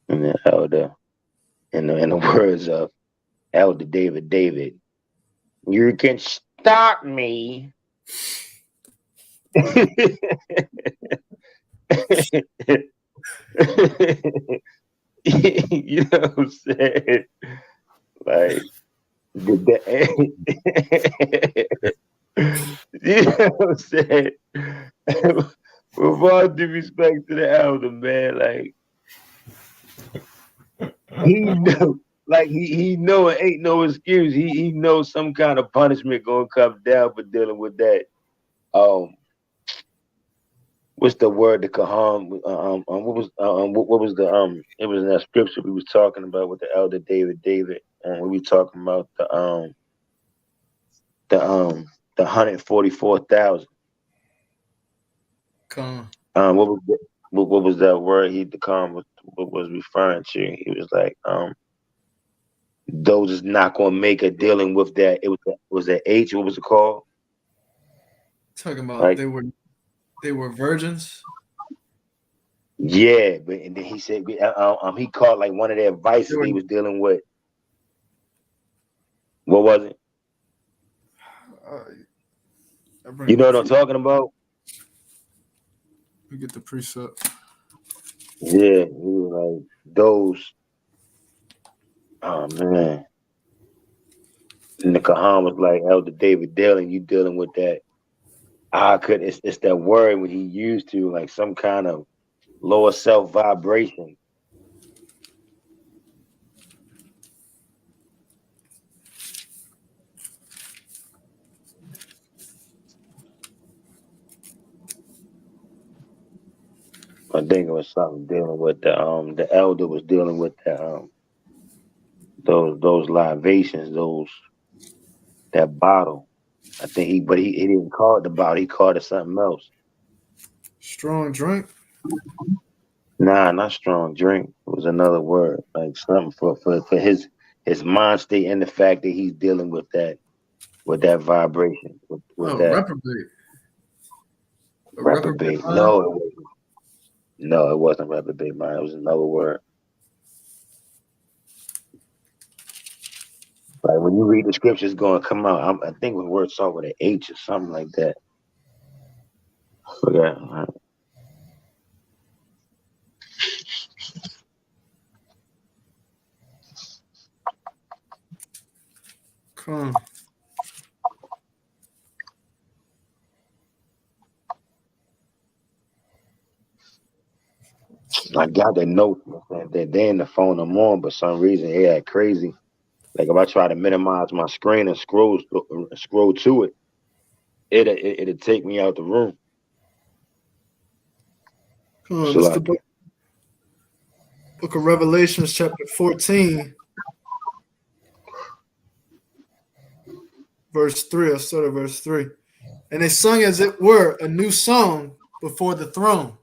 And the elder, in the words of Elder David, you can stop me. You know what I'm saying? Like, you know what I'm saying? With all due respect to the elder, man, like, he know, like he know it ain't no excuse. He knows some kind of punishment gonna come down for dealing with that. What's the word? The Kahan. What was the It was in that scripture we was talking about with the elder David. We were talking about the 144,000. What was that word? The Kahan was referring to. He was like, those is not gonna make a dealing with that. It was that H. What was it called? Talking about like, they were virgins. Yeah, but and then he said he called like one of the advices he was dealing with. What was it? You know what I'm talking about? We get the precept. Yeah, he was like those. Oh man. And the Kahan was like, Elder David dealing, you dealing with that. It's that word when he used to like some kind of lower self vibration. I think it was something dealing with the elder was dealing with the those libations, that bottle. I think he didn't call it the bottle, he called it something else. Strong drink? Nah, not strong drink. It was another word, like something for his mind state and the fact that he's dealing with that vibration. With that reprobate. Reprobate. No, it wasn't reprobate mind. It was another word. Like when you read the scriptures going to come out, I think the word start with an H or something like that. I forgot. Come. I got the note that they in the phone I'm on, but for some reason it had crazy. Like if I try to minimize my screen and scroll to it, it'll take me out the room. Come on, this is the book of Revelations, chapter 14, verse 3. I'll start at verse 3. And they sung as it were a new song before the throne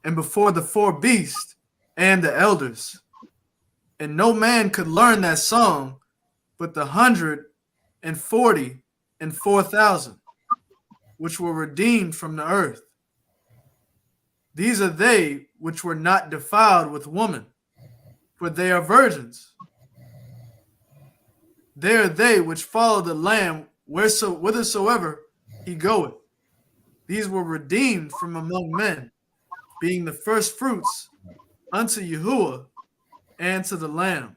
and before the four beasts and the elders. And no man could learn that song but the 144,000 which were redeemed from the earth. These are they which were not defiled with woman, for they are virgins. They are they which follow the Lamb whithersoever he goeth. These were redeemed from among men, being the first fruits unto Yahuwah and to the Lamb.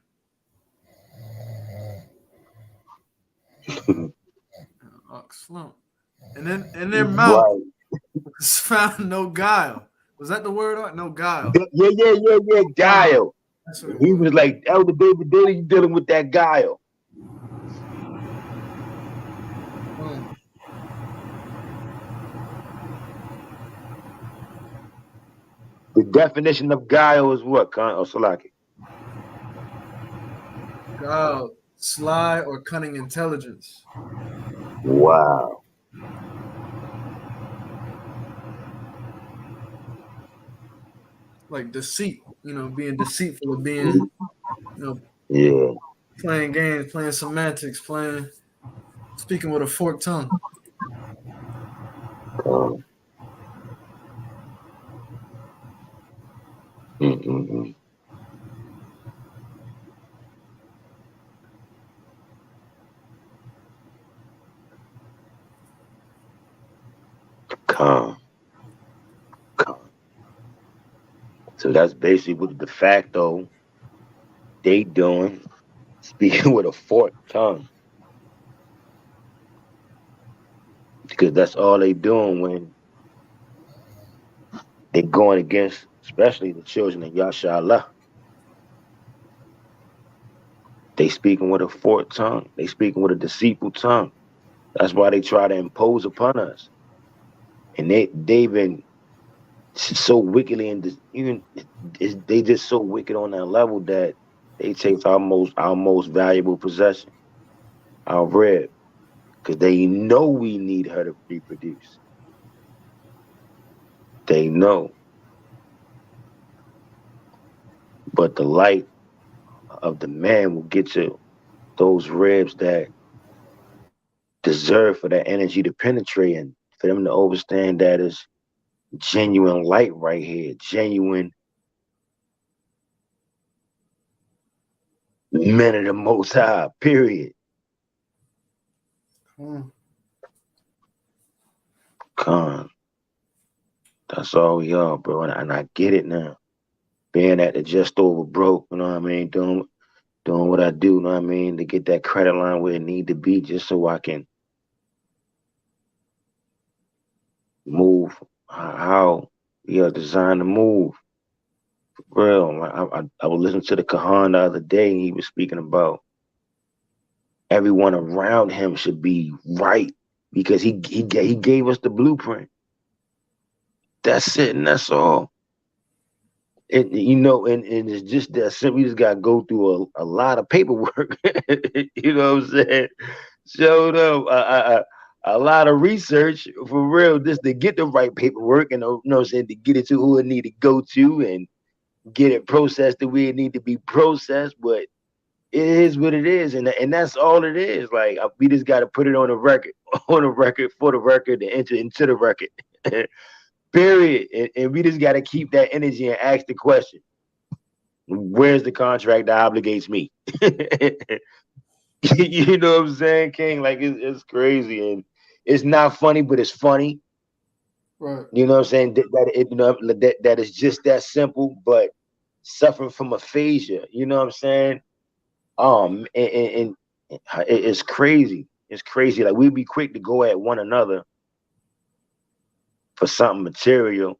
And then in their mouth was found no guile. Was that the word? No guile. Yeah, guile. He was like, Elder David, you dealing with that guile. definition of guile is what, Khan or Salaki? Guile, sly or cunning intelligence. Wow. Like deceit, being deceitful or being, Yeah. playing games, playing semantics, speaking with a forked tongue. Mm-mm-mm. Calm. So that's basically what the de facto they doing, speaking with a forked tongue. Because that's all they doing when they going against, especially the children of Yasha. They speaking with a forked tongue. They speaking with a deceitful tongue. That's why they try to impose upon us. And they've been so wickedly and even they just so wicked on that level that they take our most valuable possession, our rib, because they know we need her to reproduce. They know. But the light of the man will get to those ribs that deserve for that energy to penetrate and for them to understand that is genuine light right here, genuine men of the Most High, period. Khan. That's all we are, bro. And I get it now. Being at the just over broke, you know what I mean? Doing what I do, you know what I mean? To get that credit line where it need to be just so I can move how we are designed to move. For real. I was listening to the Kahan the other day, and he was speaking about everyone around him should be right because he gave us the blueprint. That's it, and that's all. And it's just that simple. You just gotta go through a lot of paperwork. You know what I'm saying? Showed up a lot of research for real, just to get the right paperwork and you know what I'm saying, to get it to who it need to go to and get it processed the way it need to be processed. But it is what it is, and that's all it is. Like we just got to put it on the record, for the record, to enter into the record. Period. And we just got to keep that energy and ask the question: where's the contract that obligates me? You know what I'm saying, King? Like it's crazy, and it's not funny, but it's funny. Right. You know what I'm saying? That is just that simple, but suffering from aphasia. You know what I'm saying? And it's crazy. It's crazy. Like we'd be quick to go at one another for something material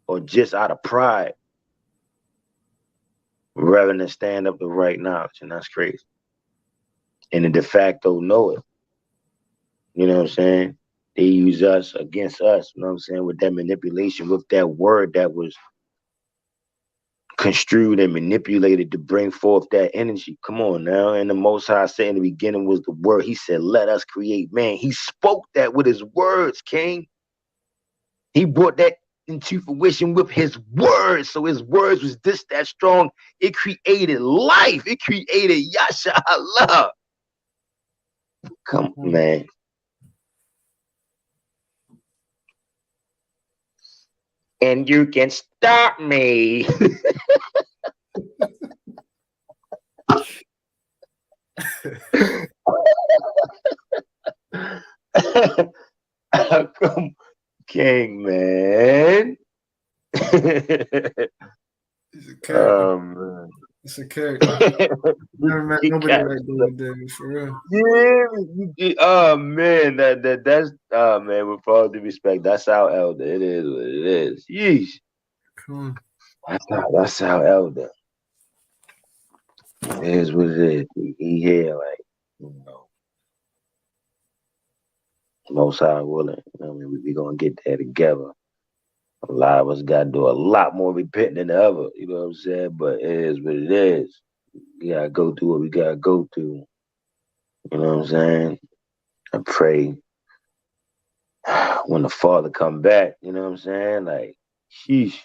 or just out of pride rather than stand up to right knowledge. And that's crazy. And the de facto know it. You know what I'm saying? They use us against us, you know what I'm saying, with that manipulation, with that word that was construed and manipulated to bring forth that energy. Come on now. And the Most High said in the beginning was the word. He said, let us create man. He spoke that with his words, King. He brought that into fruition with his words. So his words was that strong. It created life. It created Yasha Allah. Come on, man. And you can stop me. Come, King, man. He's a character. Man. It's a character. Never met nobody like David Davis, for real. Yeah, oh man, that's man, with all due respect, that's our elder. It is what it is. Yeesh. Come on. That's our elder. It is what it is. He here, like, you know. Most High willing. I mean, we gonna get there together. A lot of us got to do a lot more repenting than ever. You know what I'm saying? But it is what it is. We gotta go through what we gotta go through. You know what I'm saying? I pray when the Father come back. You know what I'm saying? Like, sheesh.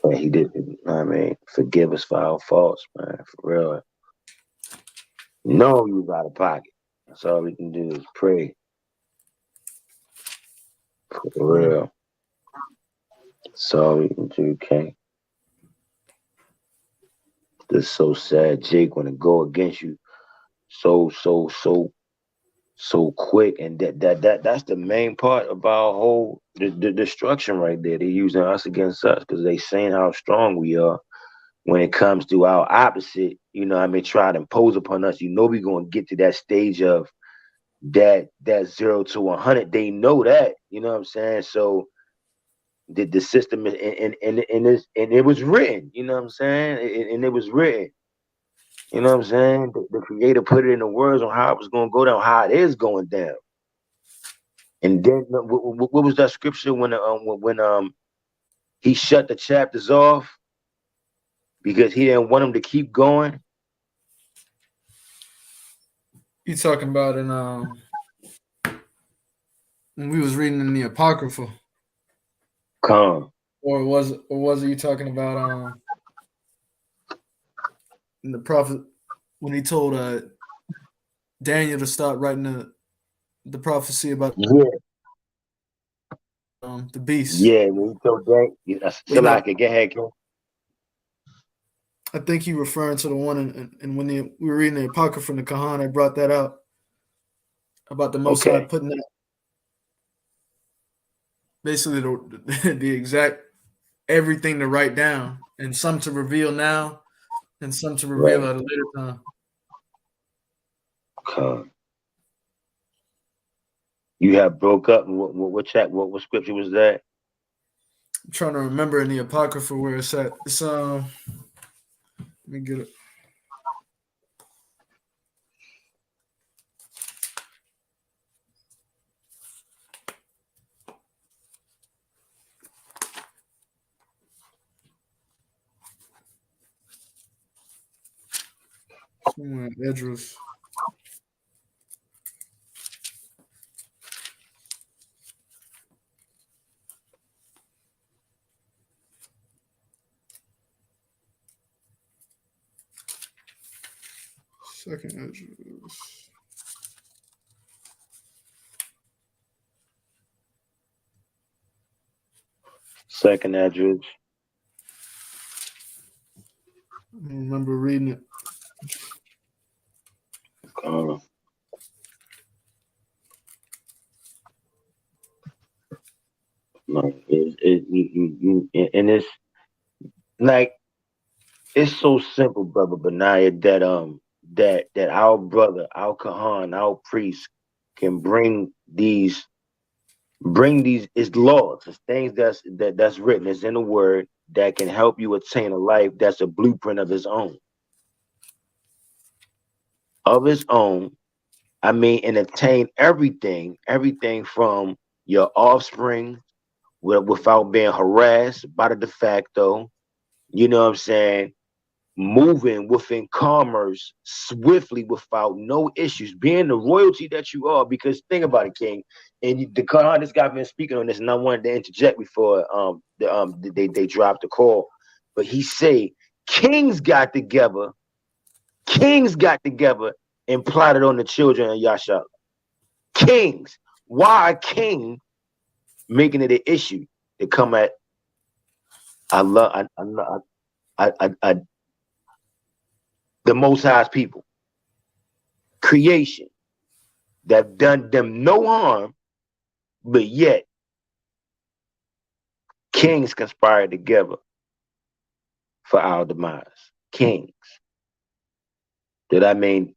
And he did. I mean, forgive us for our faults, man. For real. No, you out of pocket. That's all we can do is pray. For real. That's all we can do, King. This is so sad, Jake, when it go against you so quick, and that's the main part of our whole the destruction right there. They're using us against us because they saying how strong we are when it comes to our opposite. You know, I mean, try to impose upon us. You know, we're gonna get to that stage of that 0 to 100. They know that. You know what I'm saying? So the system is and it was written. You know what I'm saying? And it was written. You know what I'm saying? The creator put it in the words on how it was going to go down, how it is going down. And then what was that scripture when he shut the chapters off because he didn't want them to keep going? You talking about in when we was reading in the Apocrypha? Come. Or was it you talking about in the prophet when he told Daniel to stop writing the prophecy about the beast? Yeah, when he told Daniel, still I could get ahead. I think he referring to the one and when we were reading the Apocrypha from the Kahan, I brought that out about the Most High putting that basically the exact everything to write down and some to reveal now and some to reveal at a later time. Okay. You have broke up. What scripture was that? I'm trying to remember in the Apocrypha where it's at. It's let me get it. Somewhere at Edris. Second Edris. Second Edris. I remember reading it. And it's like it's so simple, brother Benaiah, that our brother, our Kahan, our priest can bring these it's laws, it's things that's written, it's in the word that can help you attain a life that's a blueprint of his own. I mean, and attain everything from your offspring without being harassed by the de facto, you know what I'm saying? Moving within commerce swiftly without no issues, being the royalty that you are. Because think about it, King, and the Kahan, this guy been speaking on this, and I wanted to interject before they dropped the call. But he say kings got together and plotted on the children of Yasha. Kings. Why a king making it an issue to come at Allah, the Most High's people, creation that done them no harm, but yet kings conspired together for our demise. Kings. That I mean,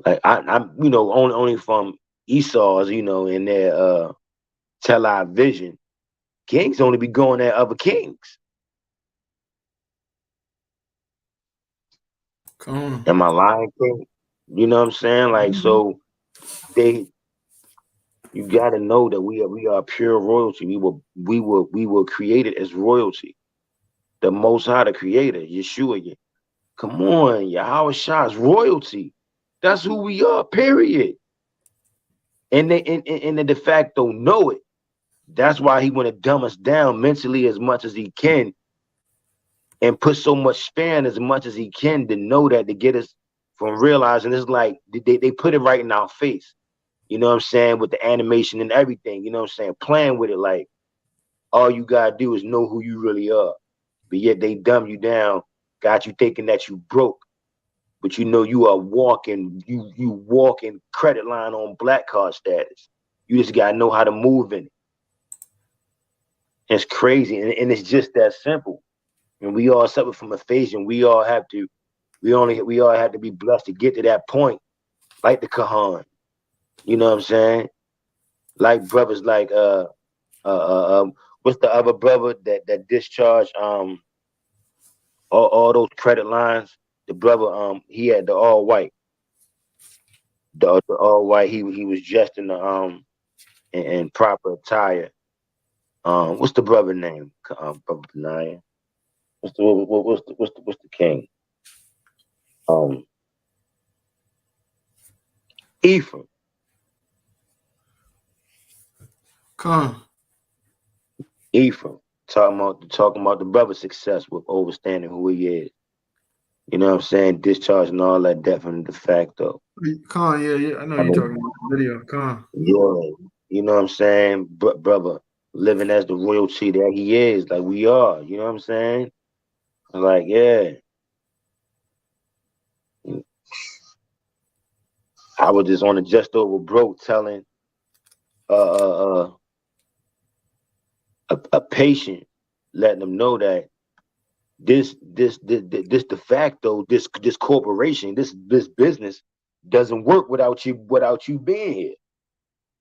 like I'm only from Esau's, in their television. Kings only be going at other kings. Am I lying, King? You know what I'm saying? Like, so they You got to know that we are pure royalty. We were created as royalty. The Most High, the Creator, Yeshua. Come on, Yahweh Shah's royalty. That's who we are. Period. And they and the de facto know it. That's why he want to dumb us down mentally as much as he can, and put so much span as much as he can to know that, to get us from realizing it's like they put it right in our face. You know what I'm saying? With the animation and everything, you know what I'm saying? Playing with it like all you gotta do is know who you really are. But yet they dumb you down, got you thinking that you broke. But you know you are walking credit line on black card status. You just gotta know how to move in it. It's crazy, and it's just that simple. And we all suffer from aphasia. We all have to be blessed to get to that point, like the Kahan. You know what I'm saying? Like brothers like what's the other brother that discharged all those credit lines? The brother he had the all white. The all white, he was dressed in the in proper attire. What's the brother name? Brother Benaiah. What's the king? Ephraim. Ephraim talking about the brother's success with overstanding who he is. You know what I'm saying? Discharging all that debt from the de facto. Kahan, yeah, I know you're talking about the video. Kahan. Yeah, you know what I'm saying? Brother, living as the royalty that he is, like we are. You know what I'm saying? Like, yeah. I was just on a Just Over Broke telling a patient, letting them know that this de facto, this corporation, this business doesn't work without you being here.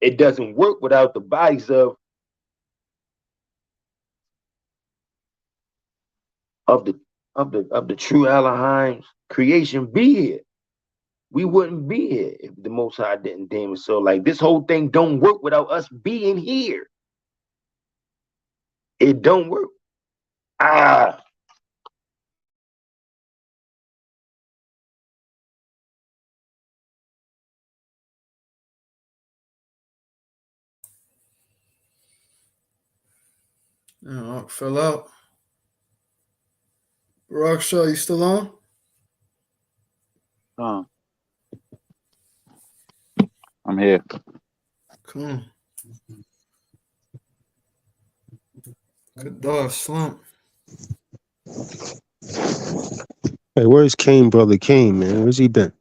It doesn't work without the bodies of the true Elohim's creation be here. We wouldn't be here if the Most High didn't deem it so. Like, this whole thing don't work without us being here. It don't work. Oh, fell out. Rockshaw, you still on? I'm here. Come on. Good dog, slump. Hey, where's Kane, brother Kane, man? Where's he been?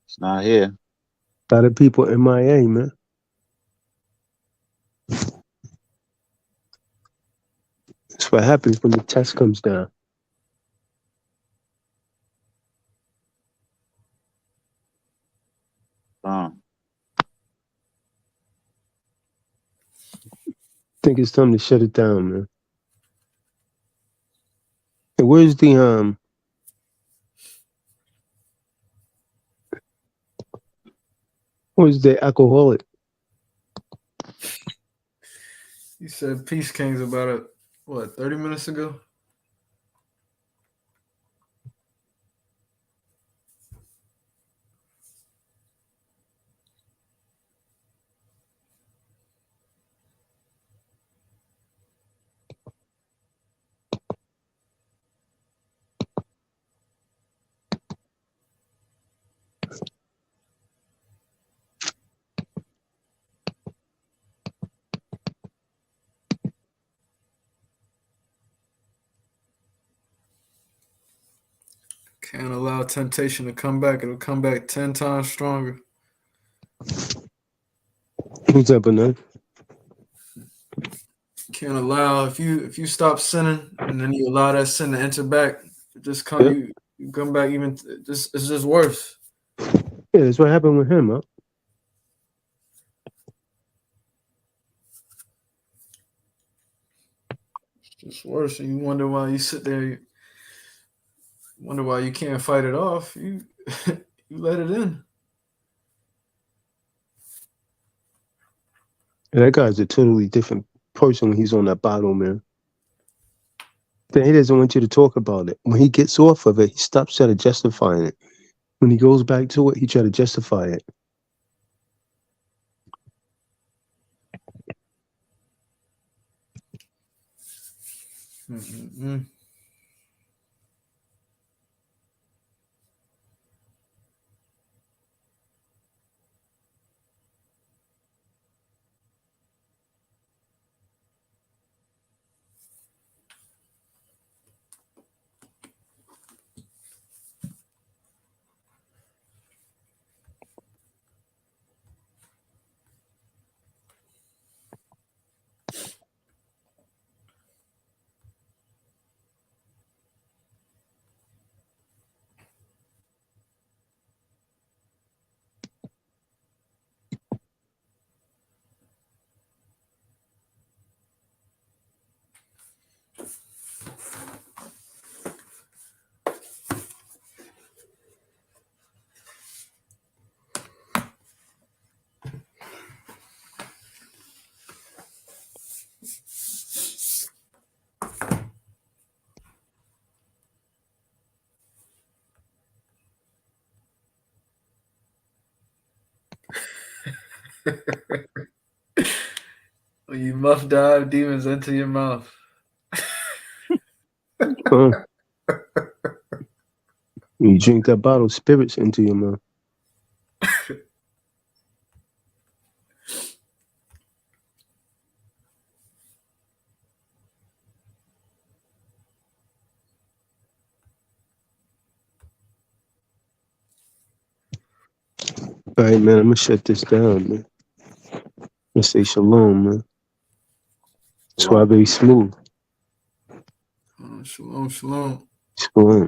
It's not here. A lot of people MIA, man. That's what happens when the test comes down. I think it's time to shut it down, man. Hey, where's the alcoholic? You said Peace Kings about it, what, 30 minutes ago? Can't allow temptation to come back. It'll come back 10 times stronger. Who's up, man? Can't allow, if you stop sinning and then you allow that sin to enter back, just come you come back even it's just worse. Yeah, that's what happened with him, huh? It's just worse. And you wonder why you sit there, you wonder why you can't fight it off. You you let it in. And that guy's a totally different person when he's on that bottle, man. Then he doesn't want you to talk about it. When he gets off of it, he stops trying to justify it. When he goes back to it, he try to justify it. Mm-mm-mm. When you muff dive demons into your mouth. Huh? You drink that bottle of spirits into your mouth. All right, man, I'm going to shut this down, man. Let's say shalom, man. Suave smooth. Shalom, shalom. Shalom.